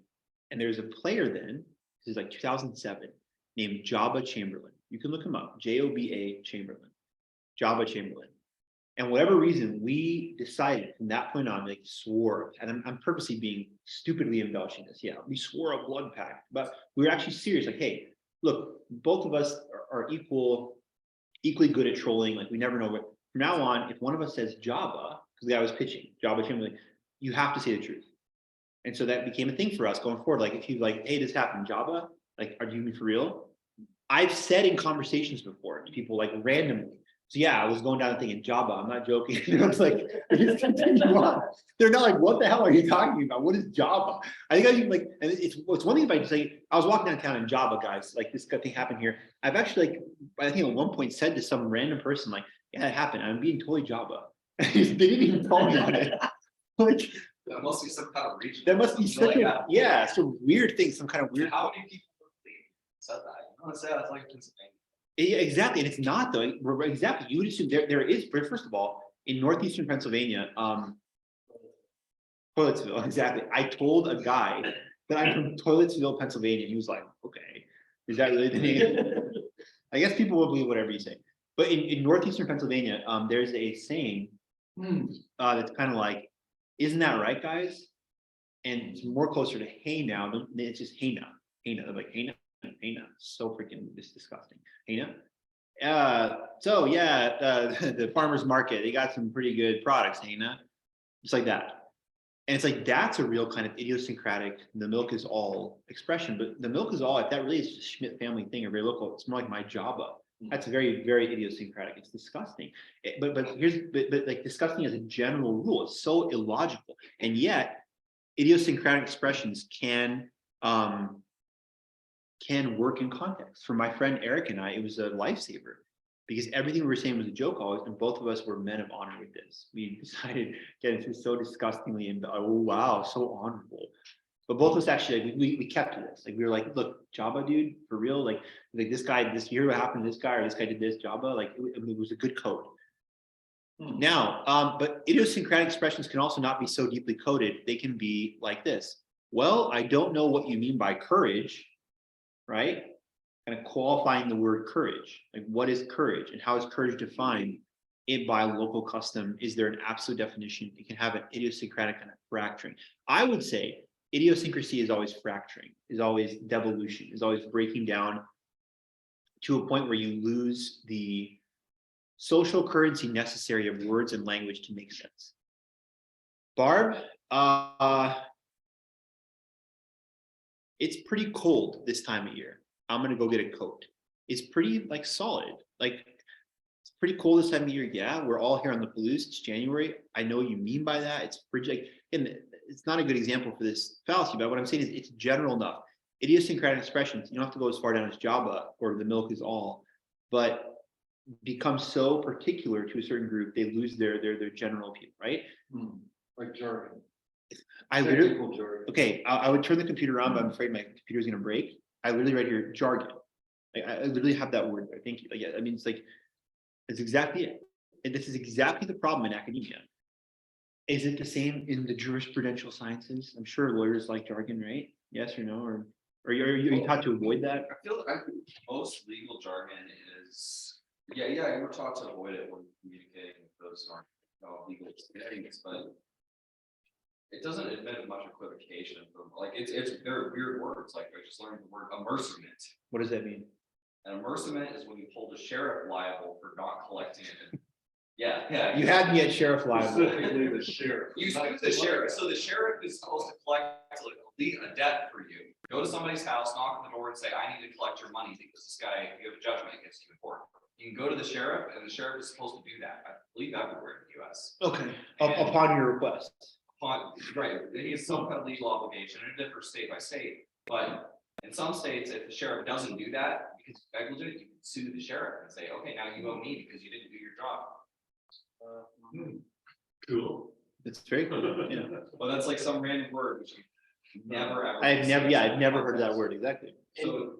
and there's a player then, this is like 2007, named Jabba Chamberlain. You can look him up, Joba Chamberlain, Jabba Chamberlain. And whatever reason, we decided from that point on, like swore, and I'm purposely being stupidly embellishing this. Yeah, we swore a blood pact, but we were actually serious. Like, hey, look, both of us are equally good at trolling. Like, we never know what. From now on, if one of us says Java, because the guy was pitching, Java Chamberlain, you have to say the truth. And so that became a thing for us going forward. Like, if you like, hey, this happened, Java, like, are you mean for real? I've said in conversations before to people like randomly. So yeah, I was going down and thinking Java. I'm not joking. I was like, just continue on. They're not like, what the hell are you talking about? What is Java? I think I even like, and it's one thing if I just say, I was walking downtown in Java, guys, like this thing happened here. I've actually like, I think at one point said to some random person, like, yeah, it happened. I'm being totally Java. They didn't even tell me on it. Like, That must be some kind of region. that must be such a, yeah, some weird thing, some kind of weird. How many people said that? I want to say that's like Pennsylvania. Yeah, exactly, and it's not though. Exactly, you would assume there is. First of all, in northeastern Pennsylvania, Toiletsville. Exactly. I told a guy that I'm from Toiletsville, Pennsylvania. He was like, "Okay, is that really the name?" I guess people will believe whatever you say. But in northeastern Pennsylvania, there's a saying that's kind of like, "Isn't that right, guys?" And it's more closer to "Hey now." It's just "Hey now." Hey now. They're like "Hey now." Hey now, so freaking disgusting. Hey now. So yeah, the farmers market, they got some pretty good products, hey now. Just like that. And it's like that's a real kind of idiosyncratic, the milk is all expression, but the milk is all, if that really is just a Schmidt family thing or very local, it's more like my Java. That's very, very idiosyncratic. It's disgusting. But like disgusting as a general rule, it's so illogical. And yet idiosyncratic expressions can work in context. For my friend Eric and I, it was a lifesaver because everything we were saying was a joke always, and both of us were men of honor with this. We decided, again, this is so disgustingly, and oh wow, so honorable. But both of us actually, like, we kept to this. Like we were like, look, Java dude, for real, like this guy, this year what happened to this guy, or this guy did this, Java, like it was a good code. Now, but idiosyncratic expressions can also not be so deeply coded. They can be like this. Well, I don't know what you mean by courage, right? kind of qualifying the word courage. Like, what is courage and how is courage defined it by local custom? Is there an absolute definition? It can have an idiosyncratic kind of fracturing. I would say idiosyncrasy is always fracturing, is always devolution, is always breaking down to a point where you lose the social currency necessary of words and language to make sense. Barb, it's pretty cold this time of year. I'm gonna go get a coat. It's pretty like solid. Like, it's pretty cold this time of year. Yeah, we're all here on the Palouse. It's January. I know what you mean by that. It's pretty like, and it's not a good example for this fallacy, but what I'm saying is it's general enough. Idiosyncratic expressions, you don't have to go as far down as Java or the milk is all, but become so particular to a certain group, they lose their general appeal, right? Like jargon. I literally, Technical jargon. okay, I would turn the computer on, but I'm afraid my computer's gonna break. I literally write here jargon. Like, I literally have that word there. Thank you. Like, yeah, I mean, it's like, it's exactly it. And this is exactly the problem in academia. Is it the same in the jurisprudential sciences? I'm sure lawyers like jargon, right? Yes or no? Or are you taught to avoid that? I think most legal jargon is, yeah, we're taught to avoid it when communicating with those who aren't legal things, but it doesn't admit much equivocation from, like, they're weird words, like I just learned the word immersement. What does that mean? An immersement is when you hold the sheriff liable for not collecting it. Yeah. You had me at sheriff liable. Specifically the sheriff. You sue the sheriff, so the sheriff is supposed to collect a debt for you. Go to somebody's house, knock on the door and say, I need to collect your money because this guy, you have a judgment against you in court. You can go to the sheriff and the sheriff is supposed to do that, I believe everywhere in the US. Okay, upon your request. Right, he has some kind of legal obligation, and it differs state by state, but in some states, if the sheriff doesn't do that, because it's negligent, you can sue the sheriff and say, okay, now you owe me because you didn't do your job. Cool. It's very cool, yeah. Well, that's like some random word, which you never ever. I've never heard of that word, exactly. So,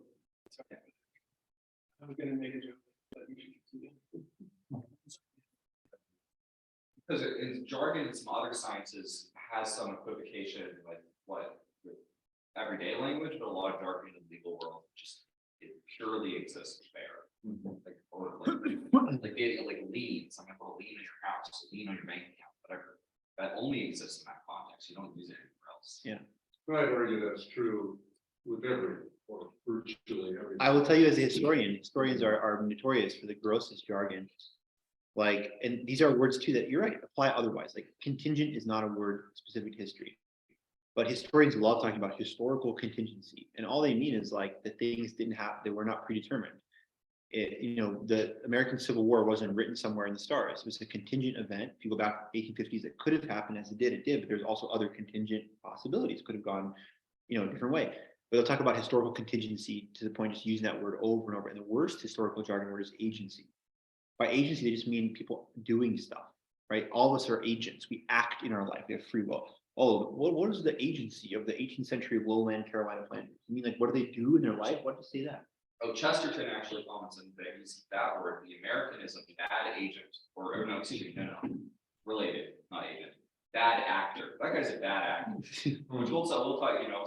I was gonna make a joke, but we should continue. because in jargon and some other sciences has some equivocation with with everyday language, but a lot of jargon in the legal world just, it purely exists there. Like, or like liens, I'm gonna put a lien in your house, a lien on your bank account, whatever. That only exists in that context. You don't use it anywhere else. Yeah. But I'd argue that's true with every, or virtually every. I will tell you as a historian, historians are notorious for the grossest jargon. Like, and these are words too that you're right, apply otherwise. Like, contingent is not a word specific to history. But historians love talking about historical contingency. And all they mean is like the things they were not predetermined. The American Civil War wasn't written somewhere in the stars. It was a contingent event. If you go back to the 1850s, it could have happened as it did, but there's also other contingent possibilities. Could have gone, a different way. But they'll talk about historical contingency to the point just using that word over and over. And the worst historical jargon word is agency. By agency, they just mean people doing stuff, right? All of us are agents. We act in our life. We have free will. Oh, what is the agency of the 18th century lowland Carolina planters? You mean like, what do they do in their life? What to say that? Oh, Chesterton actually comments in there, uses that word, the American is a bad agent, or no, excuse me, no, related, not agent, bad actor. That guy's a bad actor. Which we'll talk,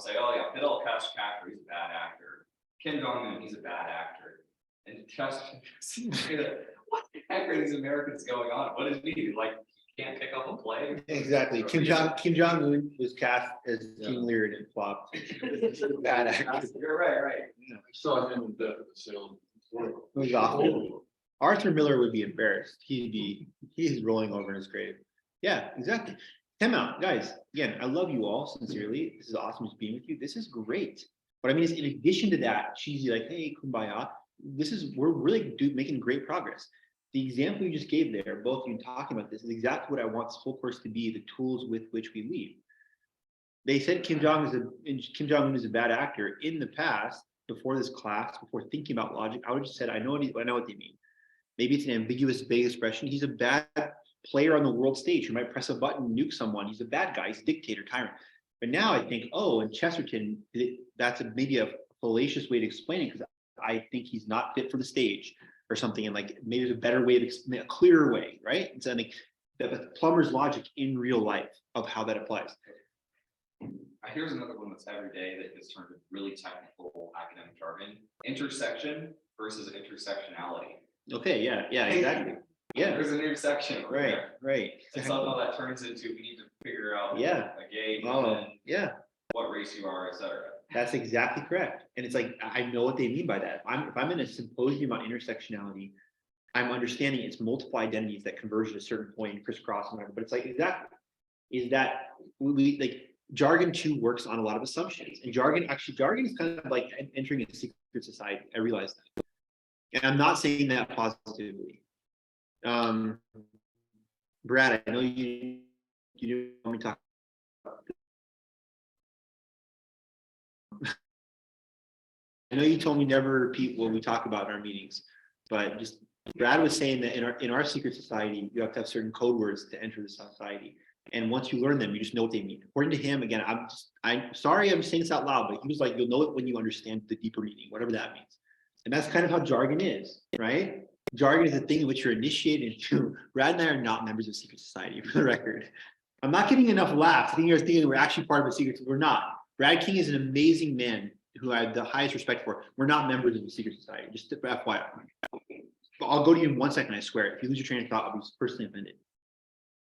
say, oh yeah, Fidel Castro, he's a bad actor. Kim Jong-un, he's a bad actor. And Chesterton, what the heck are these Americans going on? What is he like? Can't pick up a play. Exactly. Kim Jong-un was cast as King Lear and it flopped. Bad actor. You're right. I saw him in Death of the Salem. It was awful. Arthur Miller would be embarrassed. He's rolling over in his grave. Yeah, exactly. Time out, guys. Again, I love you all sincerely. This is awesome just being with you. This is great. What I mean is, in addition to that cheesy, like, hey, kumbaya, we're really making great progress. The example you just gave there, both of you talking about this, is exactly what I want this whole course to be, the tools with which we lead. They said Kim Jong-un is a bad actor. In the past, before this class, before thinking about logic, I would have just said, I know what they mean. Maybe it's an ambiguous, vague expression. He's a bad player on the world stage who might press a button, nuke someone. He's a bad guy. He's a dictator, tyrant. But now I think, oh, in Chesterton, that's maybe a fallacious way to explain it, because I think he's not fit for the stage or something. And like, maybe there's a better way of explaining, a clearer way, right? And so I think that the plumber's logic in real life of how that applies. Here's another one that's every day that gets turned into really technical academic jargon, intersection versus intersectionality. Okay, yeah, exactly. Yeah, There's an intersection. over right, there. right. And somehow that turns into, we need to figure out. Yeah. A gay, Oh, woman, yeah. what race you are, et cetera. That's exactly correct. And it's like, I know what they mean by that. If I'm in a symposium on intersectionality, I'm understanding it's multiple identities that converge at a certain point and crisscross and whatever, but it's like, exactly, is that we like jargon too works on a lot of assumptions. And jargon is kind of like entering a secret society. I realize that. And I'm not saying that positively. Brad, I know you didn't want me to talk. I know you told me never repeat what we talk about in our meetings, but just Brad was saying that in our secret society, you have to have certain code words to enter the society. And once you learn them, you just know what they mean. According to him, again, I'm sorry I'm saying this out loud, but he was like, you'll know it when you understand the deeper meaning, whatever that means. And that's kind of how jargon is, right? Jargon is a thing in which you're initiated into. Brad and I are not members of secret society, for the record. I'm not getting enough laughs. I think you're thinking we're actually part of a secret. We're not. Brad King is an amazing man who I have the highest respect for. We're not members of the secret society, just FYI. I'll go to you in 1 second, I swear. If you lose your train of thought, I'll be personally offended.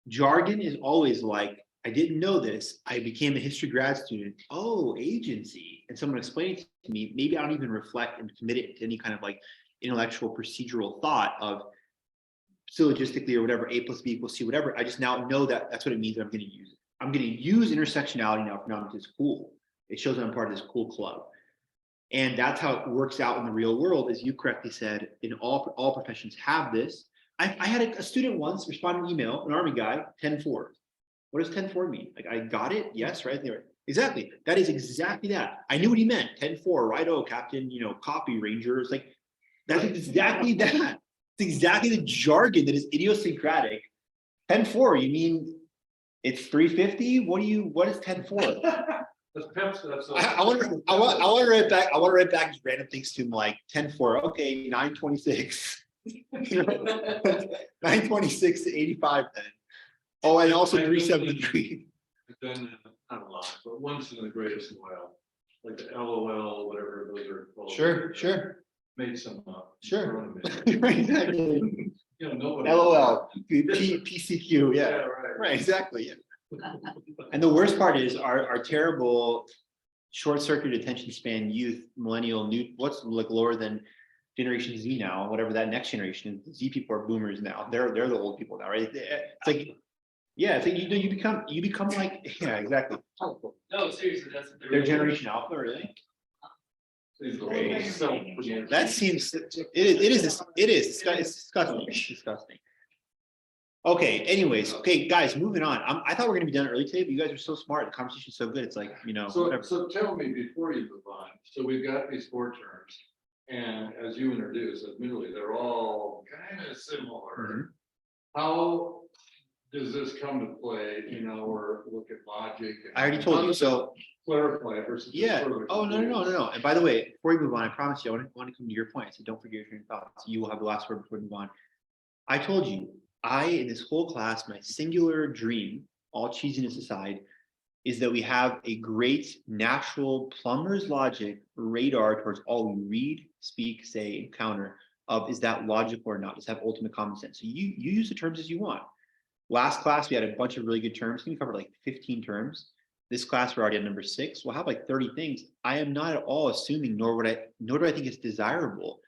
Jargon is always like, I didn't know this. I became a history grad student. Oh, agency. And someone explained it to me. Maybe I don't even reflect and commit it to any kind of like intellectual procedural thought of syllogistically or whatever, A plus B equals C, whatever. I just now know that that's what it means that I'm going to use it. I'm going to use intersectionality now because it's cool. It shows that I'm part of this cool club. And that's how it works out in the real world, as you correctly said, in all professions have this. I had a student once respond to an email, an Army guy, 10-4. What does 10-4 mean? Like, I got it? Yes, right there. Exactly. That is exactly that. I knew what he meant. 10-4, righto, Captain, copy ranger. It's like, that's exactly that. It's exactly the jargon that is idiosyncratic. 10-4, you mean it's 350? What is 10-4? That's pimp stuff. So I want to write back. I want to write back just random things to him like 10-4. Okay, 926. 926 to 85 then. Oh, and also 373. I've done not a lot, but once in the greatest while, like the LOL, whatever those are called. Sure. Made some up. Sure. Thrown them in. Exactly. Nobody. LOL. PCQ. Yeah. Right. Exactly. Yeah. And the worst part is our terrible short-circuit attention span youth, millennial, new, what's like lower than Generation Z now, whatever that next generation is. Z people are boomers now. They're the old people now, right? It's like, yeah, it's like you become like, yeah, exactly. No, seriously, that's. what They're Generation Alpha, really? Great. That seems it is it's disgusting. Okay, anyways, okay, guys, moving on. I thought we were gonna be done early today, but you guys are so smart. The conversation's so good. It's like, So, whatever. so tell me before you move on, so we've got these 4 terms. And as you introduced, admittedly, they're all kind of similar. Mhm. How does this come to play, or look at logic? And I already told you, so clarify versus. just yeah. further Oh, no. confuse. And by the way, before we move on, I promise you, I want to come to your point. So don't forget your train of thoughts. You will have the last word before we move on. I told you, in this whole class, my singular dream, all cheesiness aside, is that we have a great natural plumber's logic radar towards all we read, speak, say, encounter of is that logical or not? Does it have ultimate common sense? So you use the terms as you want. Last class, we had a bunch of really good terms. We covered like 15 terms. This class, we're already at number 6. We'll have like 30 things. I am not at all assuming, nor do I think it's desirable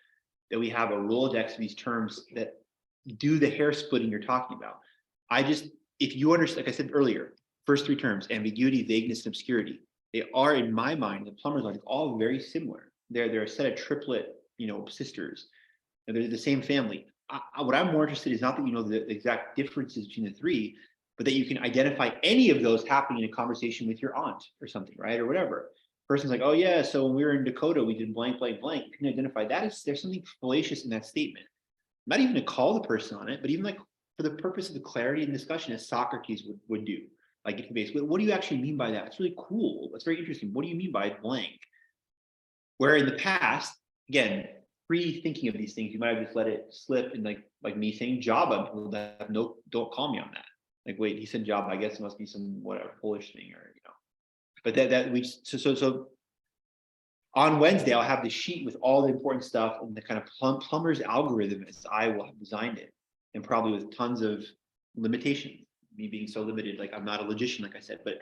that we have a Rolodex of these terms that do the hair splitting you're talking about. If you understand, like I said earlier, first 3 terms, ambiguity, vagueness, and obscurity, they are, in my mind, the plumber's logic, all very similar. They're a set of triplet, sisters. And they're the same family. What I'm more interested in is not that you know the exact differences between the 3, but that you can identify any of those happening in a conversation with your aunt or something, right? Or whatever. Person's like, oh yeah, so when we were in Dakota, we did blank, blank, blank. You can identify there's something fallacious in that statement. Not even to call the person on it, but even like for the purpose of the clarity and discussion, as Socrates would do. Like, if you basically, what do you actually mean by that? It's really cool. That's very interesting. What do you mean by blank? Where in the past, again, pre-thinking of these things, you might have just let it slip and like me saying Java, people that no, don't call me on that. Like, wait, he said Java, I guess it must be some whatever Polish thing or But that we, so. On Wednesday, I'll have the sheet with all the important stuff and the kind of plumber's algorithm as I will have designed it. And probably with tons of limitations, me being so limited, like I'm not a logician, like I said, but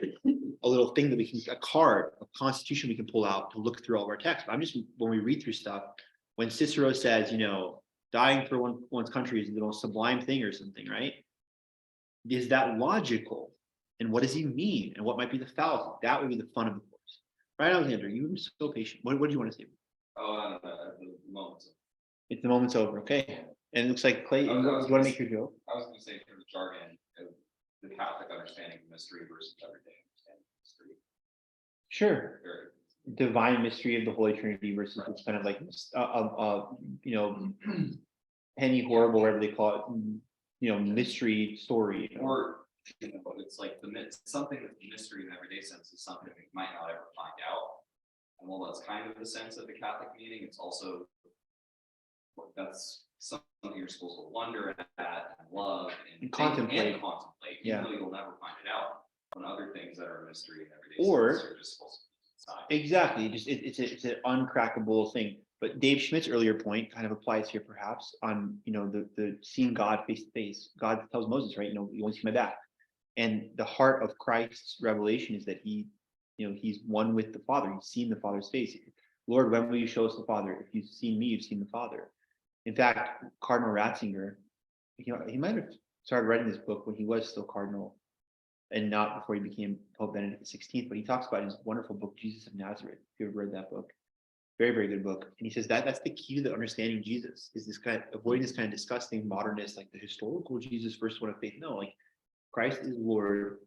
a little thing that we can, a card, a constitution we can pull out to look through all of our text. But I'm just, when we read through stuff, when Cicero says, dying for one's country is the most sublime thing or something, right? Is that logical? And what does he mean? And what might be the fallacy? That would be the fun of the course. Right, Alexander, you were so patient. What do you want to say? Oh, the moment. If the moment's over, okay? And it looks like Clay, you want to make your joke? I was gonna say for the jargon, the Catholic understanding of mystery versus everyday understanding of mystery. Sure. Very. Divine mystery of the Holy Trinity versus it's kind of like, penny horrible, whatever they call it, mystery story. Or, it's like something that's a mystery in everyday sense is something we might not ever find out. And while that's kind of the sense of the Catholic meaning, it's also, that's something you're supposed to wonder at and love and think contemplate. and contemplate, Yeah. even though you'll never find it out. On other things that are a mystery in everyday Or- sense, you're just supposed to decide. Exactly, it's an uncrackable thing. But Dave Schmidt's earlier point kind of applies here perhaps on, the seeing God face to face. God tells Moses, right, you won't see my back. And the heart of Christ's revelation is that he's one with the Father. He's seen the Father's face. Lord, when will you show us the Father? If you've seen me, you've seen the Father. In fact, Cardinal Ratzinger, he might have started writing this book when he was still cardinal and not before he became Pope Benedict XVI, but he talks about his wonderful book, Jesus of Nazareth. If you ever read that book, very, very good book. And he says that's the key to the understanding Jesus, is this kind of avoiding this kind of disgusting modernist, like the historical Jesus first one of faith. No, like Christ is Lord.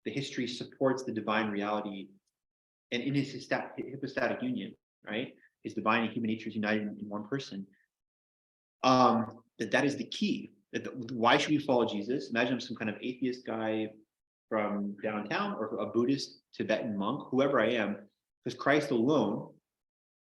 The history supports the divine reality, and in his hypostatic union, right, his divine and human natures united in one person. That is the key. Why should we follow Jesus? Imagine I'm some kind of atheist guy from downtown, or a Buddhist Tibetan monk, whoever I am, because Christ alone,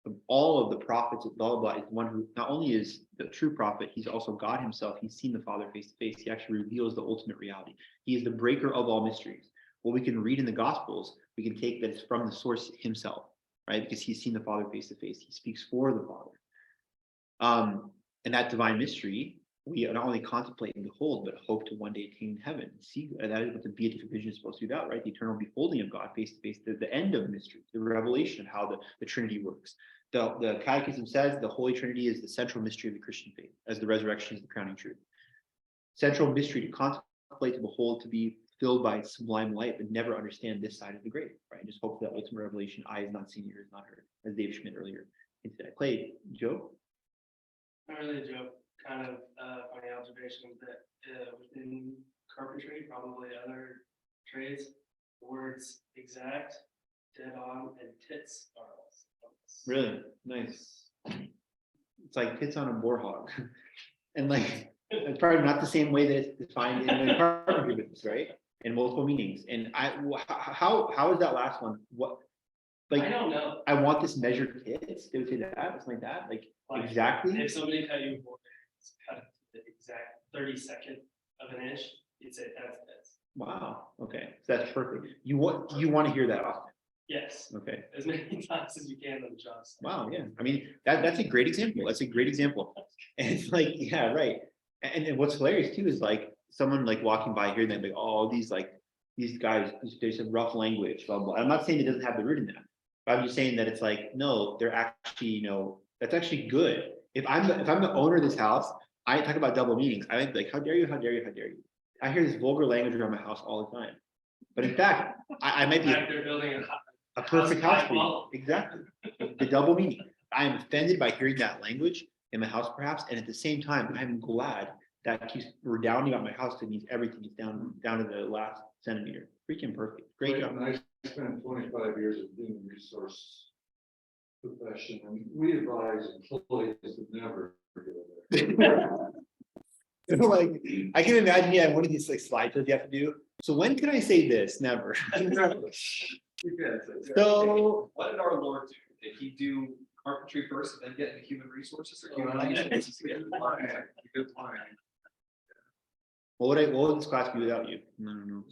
of all of the prophets, blah, blah, blah, is one who not only is the true prophet, he's also God himself. He's seen the Father face to face. He actually reveals the ultimate reality. He is the breaker of all mysteries. What we can read in the Gospels, we can take that it's from the source himself, right? Because he's seen the Father face to face. He speaks for the Father. And that divine mystery, we not only contemplate and behold, but hope to one day attain in heaven. See, that is what the beatific vision is supposed to be about, right? The eternal beholding of God face to face, the end of mystery, the revelation of how the Trinity works. The Catechism says the Holy Trinity is the central mystery of the Christian faith, as the resurrection is the crowning truth. Central mystery to contemplate, to behold, to be filled by sublime light, but never understand this side of the grave, right? Just hope for that ultimate revelation, eye is not seen, ear is not heard, as Dave Schmidt earlier hinted at. Clay, Joe? Not really a joke, kind of funny observation that within carpentry, probably other trades, the words exact, dead on, and tits are all. Really? Nice. It's like tits on a boar hog. And like, it's probably not the same way that it's defined in the carpentry business, right? In multiple meanings. And how is that last one? What, like, I don't know. I want this measured tits. They would say that, something like that, like exactly. If somebody cut you for cut it to the exact 32nd of an inch, you'd say that's. Wow. Okay, so that's perfect. You want to hear that often. Yes, Okay. as many times as you can on the job site. Wow. Yeah. I mean, that's a great example. That's a great example. And it's like, yeah, right. And what's hilarious too is like someone like walking by here and they're like, oh, these guys, there's some rough language, blah, blah. I'm not saying it doesn't have the root in that. But I'm just saying that it's like, no, they're actually, that's actually good. If I'm the owner of this house, I talk about double meanings. I like, how dare you, how dare you, how dare you? I hear this vulgar language around my house all the time. But in fact, I might be They're building a perfect house for you. wall. Exactly. The double meaning. I am offended by hearing that language in my house, perhaps, and at the same time, I'm glad that keeps redounding about my house. That means everything is down to the last centimeter. Freaking perfect. Great job. And I spent 25 years in human resource profession, and we advise employees to never go there. Like, I can imagine, yeah, one of these like slides that you have to do. So when can I say this? Never. You can't say that. So What did our Lord do? Did he do carpentry first and then get into human resources, or human Well, resources? Good plan, good plan. what would this class be without you? No.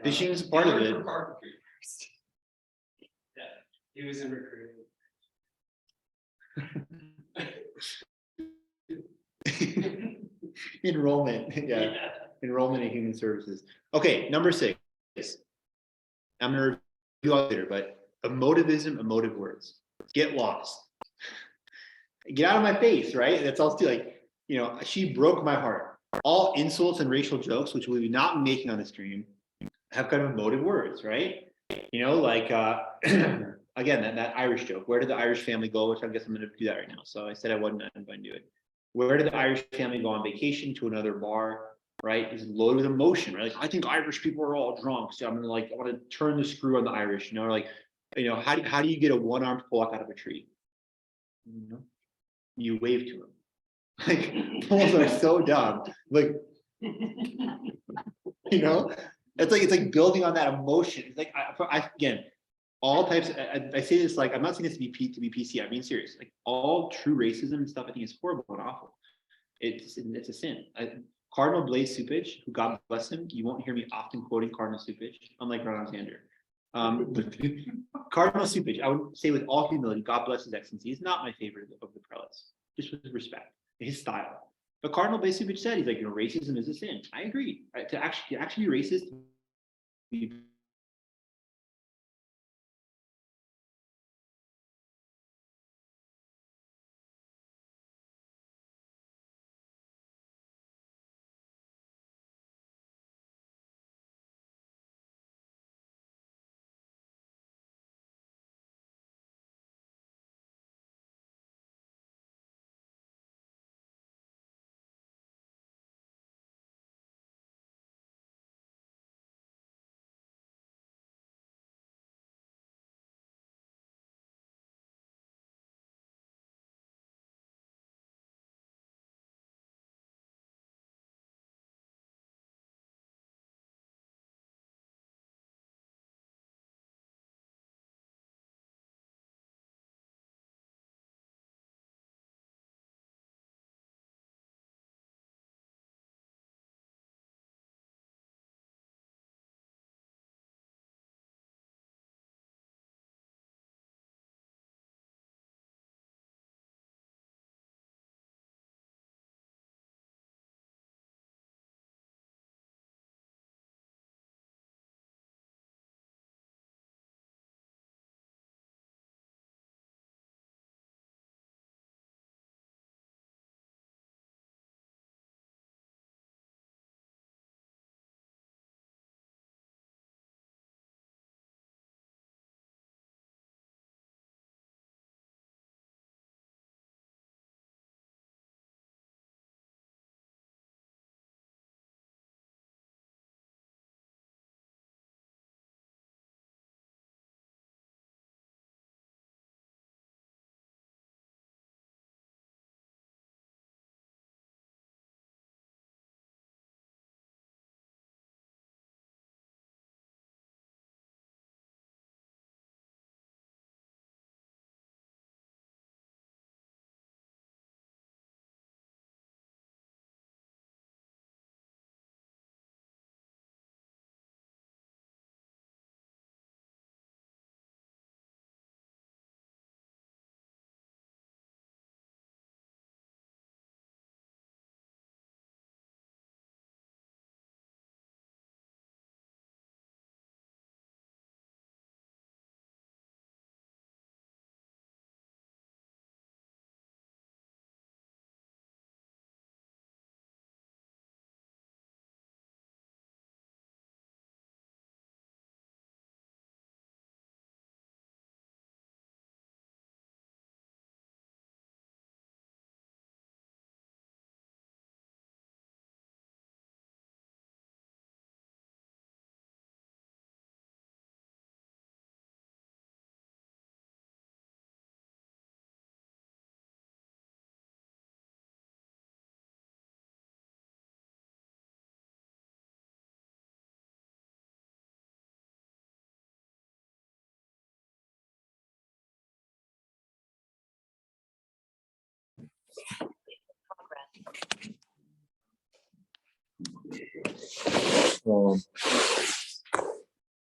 Fishing is part of He it. worked for carpentry first. Yeah, he was in recruiting. Enrollment, yeah, enrollment in human services. Okay, number 6. I'm gonna review all later, but emotivism, emotive words. Get lost. Get out of my face, right? That's all like, she broke my heart. All insults and racial jokes, which we will not be making on the stream, have kind of emotive words, right? Like again, that Irish joke. Where did the Irish family go? Which I guess I'm going to do that right now. So I said I wasn't going to do it. Where did the Irish family go on vacation? To another bar, right? Is loaded with emotion, right? Like, I think Irish people are all drunk, so I'm gonna I want to turn the screw on the Irish. How do you get a one-armed Pollock out of a tree? You wave to him. Like, Poles are so dumb. Like, it's like building on that emotion. It's like again, all types. I say this like I'm not saying this to be PC. I'm being serious. Like all true racism and stuff, I think is horrible and awful. It's a sin. Cardinal Blaise Supich, who God bless him, you won't hear me often quoting Cardinal Supich, unlike Ron Alexander. Cardinal Supich, I would say with all humility, God bless his excellency. He's not my favorite of the prelates, just with respect, his style. But Cardinal Blaise Supich said, he's like, racism is a sin. I agree. Right? To actually be racist,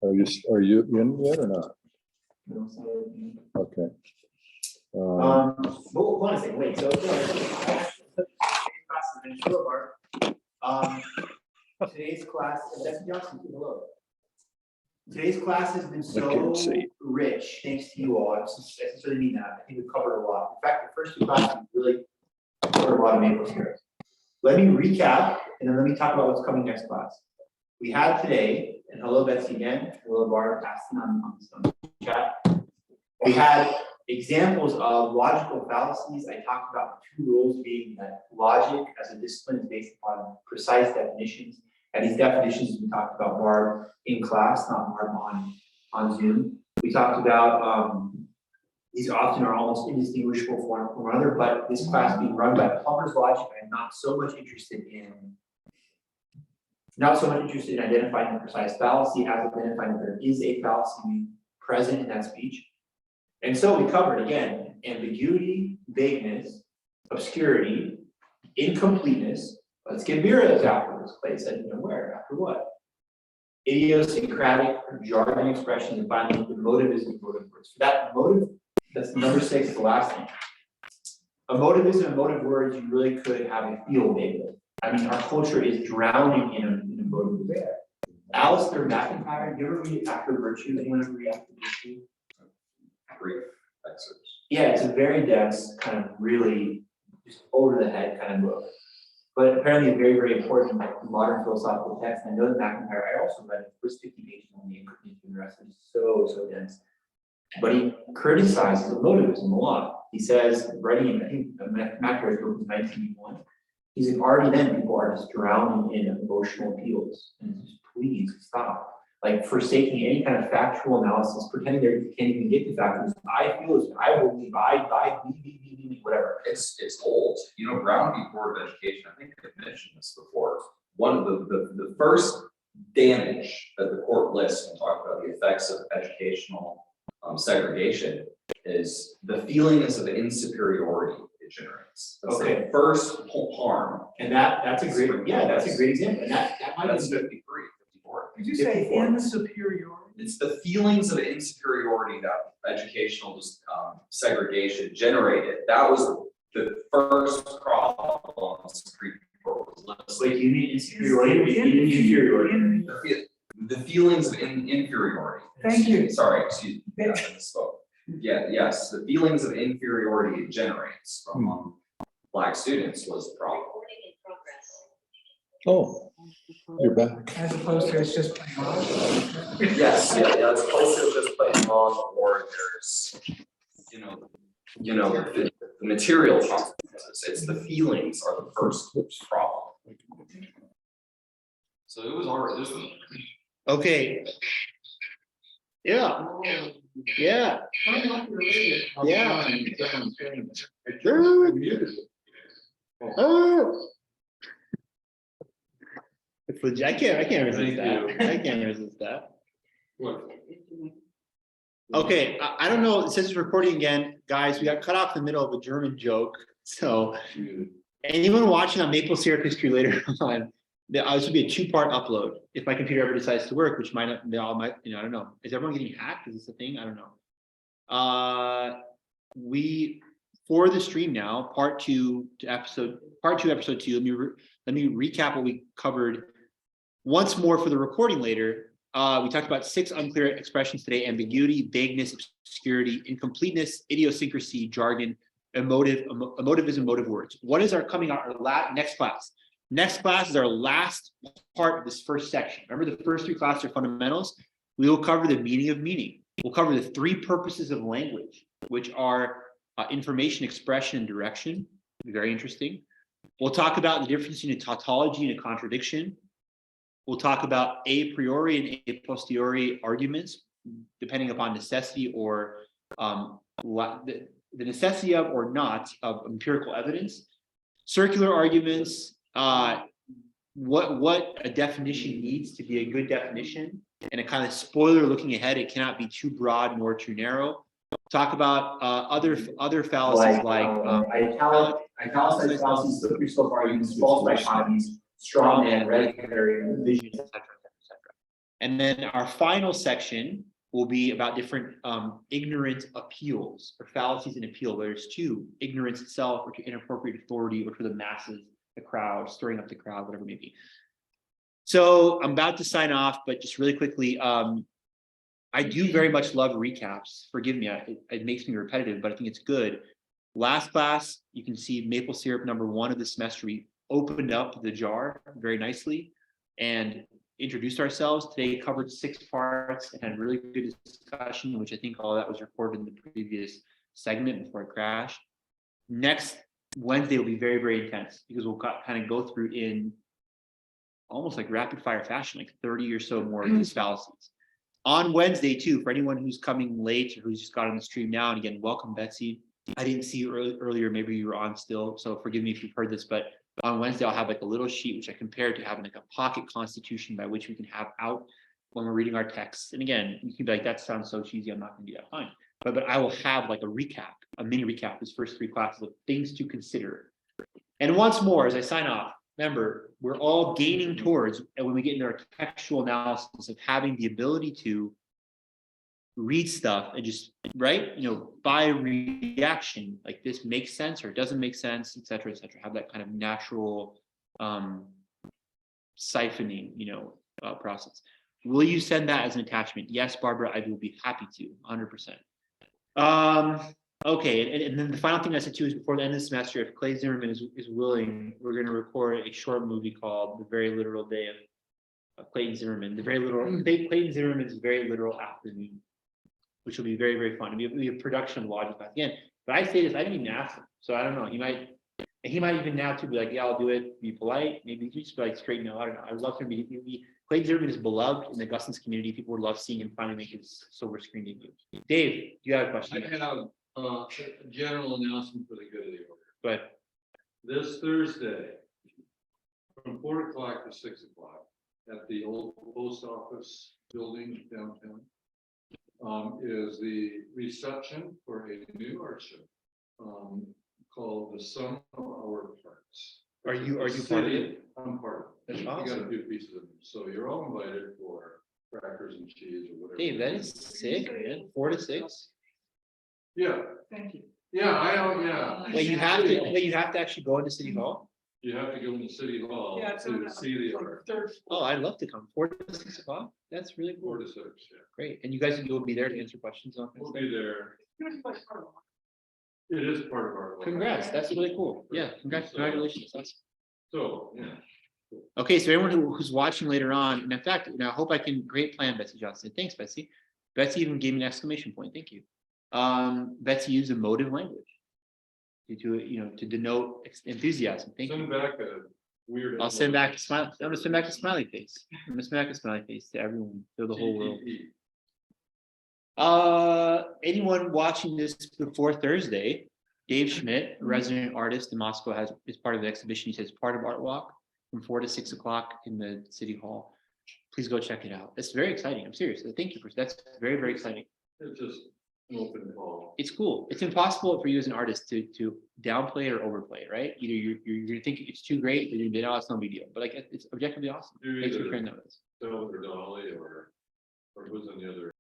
Are you in yet or not? Okay. Hold on a second, wait, so. Today's class, that's Johnson, hello. Today's class has been so rich, thanks to you all. I sincerely mean that. I think we've covered a lot. In fact, the first two classes really covered a lot of maple syrup. Let me recap, and then let me talk about what's coming next class. We had today, and hello Betsy again, hello Barb, Aston on chat. We had examples of logical fallacies. I talked about the two rules being that logic as a discipline is based upon precise definitions. And these definitions we talked about Barb in class, not Barb on Zoom. We talked about these often are almost indistinguishable from one another, but this class being run by Plummer's logic, I'm not so much interested in identifying the precise fallacy as identifying that there is a fallacy present in that speech. And so we covered again ambiguity, vagueness, obscurity, incompleteness. Let's get Mira's afterwards. Clay said, you know, where? After what? Idiosyncratic or jargon expressions, and finally the motivism of motive words. For that motive, that's number 6, the last thing. A motivism and motive words you really could have a field day with. I mean, our culture is drowning in a motive word. Alistair McIntyre, you ever read After Virtue? Anyone ever read After Virtue? Brief excerpts. Yeah, it's a very dense, kind of really just over the head kind of book. But apparently a very, very important modern philosophical text. And I know that McIntyre, I also read the first 50 pages only, and the rest is so dense. But he criticizes emotivism a lot. He says, writing, I think McIntyre's book was 1981. He's like, already then people are just drowning in emotional appeals. And it's just, please stop. Like forsaking any kind of factual analysis, pretending they can't even get the factors. I feel this, I believe, whatever. It's old. You know, Brown v. Board of Education, I think I've mentioned this before. One of the first damage that the court lists when talking about the effects of educational segregation is the feelings of insuperiority it generates. That's Okay. the first harm. And that's a great, that's a great example. And that might That's be 53, 54. Did you say 54. insuperiority? It's the feelings of insecurity that educational segregation generated. That was the first problem the Supreme Court was listing. Wait, you mean inferiority? Inferiority. The feelings of inferiority. Thank you. Sorry, excuse me. Yeah, I misspoke. Yeah, yes, the feelings of inferiority it generates from Black students was the problem. Oh, you're back. As opposed to it's just plain wrong. Yes, yeah, it's close to just plain wrong, or there's, you know, the material consequences. It's the feelings are the first problem. So it was already this one. Okay. Yeah. Yeah. Yeah. Oh. It's legit. I can't resist that. I can't resist that. Okay, I don't know. It says it's recording again. Guys, we got cut off in the middle of a German joke. So anyone watching on Maple Syrup History later on, this would be a 2-part upload if my computer ever decides to work, which might not, they all might, I don't know. Is everyone getting hacked? Is this a thing? I don't know. For the stream now, part two, episode 2, let me recap what we covered once more for the recording later. We talked about 6 unclear expressions today: ambiguity, vagueness, obscurity, incompleteness, idiosyncrasy, jargon, emotivism, motive words. What is our coming out our next class? Next class is our last part of this first section. Remember, the first 3 classes are fundamentals. We will cover the meaning of meaning. We'll cover the 3 purposes of language, which are information, expression, and direction. Very interesting. We'll talk about the difference between a tautology and a contradiction. We'll talk about a priori and a posteriori arguments, depending upon necessity or the necessity of or not of empirical evidence. Circular arguments, what a definition needs to be a good definition, and a kind of spoiler looking ahead, it cannot be too broad nor too narrow. Talk about other fallacies like italicized fallacies, slippery slope arguments, false dichotomies, straw man, red herring, vision, etc. And then our final section will be about different ignorant appeals or fallacies in appeal, whether it's to ignorance itself or to inappropriate authority or to the masses, the crowd, stirring up the crowd, whatever it may be. So I'm about to sign off, but just really quickly, I do very much love recaps. Forgive me, it makes me repetitive, but I think it's good. Last class, you can see maple syrup number 1 of the semester. We opened up the jar very nicely and introduced ourselves. Today covered 6 parts and had really good discussion, which I think all that was recorded in the previous segment before it crashed. Next Wednesday will be very, very intense because we'll kind of go through in almost like rapid fire fashion, like 30 or so more of these fallacies. On Wednesday too, for anyone who's coming late or who's just got on the stream now, and again, welcome Betsy. I didn't see you earlier, maybe you were on still, so forgive me if you've heard this, but on Wednesday I'll have like a little sheet which I compare to having like a pocket constitution by which we can have out when we're reading our texts. And again, you can be like, that sounds so cheesy, I'm not gonna do that, fine. But I will have like a recap, a mini recap, this first 3 classes of things to consider. And once more, as I sign off, remember, we're all gaining towards, and when we get into our textual analysis, of having the ability to read stuff and just, right, by reaction, like this makes sense or it doesn't make sense, et cetera, have that kind of natural siphoning, process. Will you send that as an attachment? Yes, Barbara, I will be happy to, 100%. Okay, and then the final thing I said too is before the end of the semester, if Clay Zimmerman is willing, we're going to record a short movie called The Very Literal Day of Clayton Zimmerman. Clayton Zimmerman's Very Literal Afternoon, which will be very, very fun. It'll be a production of Logic at the end. But I say this, I didn't even ask him, so I don't know. He might even now too be like, yeah, I'll do it. Be polite. Maybe he just be like straight no. I don't know. I would love to be. Clayton Zimmerman is beloved in the Augustins community. People would love seeing him finally make his silver screen debut. Dave, do you have a question? I have a general announcement for the good of the order. But This Thursday, from 4 o'clock to 6 o'clock, at the old post office building downtown, is the reception for a new art show called The Sum of Our Parts. are you part of it? I'm part of it. That's I got awesome. a few pieces of it, so you're all invited for crackers and cheese or whatever. Dave, that is sick, man. 4 to 6. Yeah, Thank you. yeah, I don't, yeah. Wait, you have to actually go into City Hall? You have to go into City Hall Yeah, it's on to the see the art. third Oh, I'd love to come. 4 to 6 o'clock. That's really 4 cool. to 6, yeah. Great. And you guys will be there to answer questions on We'll be there. floor. It is part of our. Congrats. That's really cool. Yeah, congratulations. That's So, yeah. okay. So everyone who's watching later on, and in fact, I hope I can great plan, Betsy Johnson. Thanks, Betsy. Betsy even gave me an exclamation point. Thank you. Betsy used emotive language to denote enthusiasm. Thank Send you. back a weird. I'll send back a smile. I'm gonna send back a smiley face. I'm gonna send back a smiley face to everyone, to the whole world. Anyone watching this before Thursday, Dave Schmidt, a resident artist in Moscow, is part of the exhibition. He says part of Art Walk from 4 to 6 o'clock in the City Hall. Please go check it out. It's very exciting. I'm serious. Thank you that's very, very exciting. It's just an open call. It's cool. It's impossible for you as an artist to downplay it or overplay it, right? Either you're gonna think it's too great, or you're gonna be, oh, it's no big deal. But like it's objectively awesome. You're Thanks for either sharing that with us. Salvador Dali or who's on the other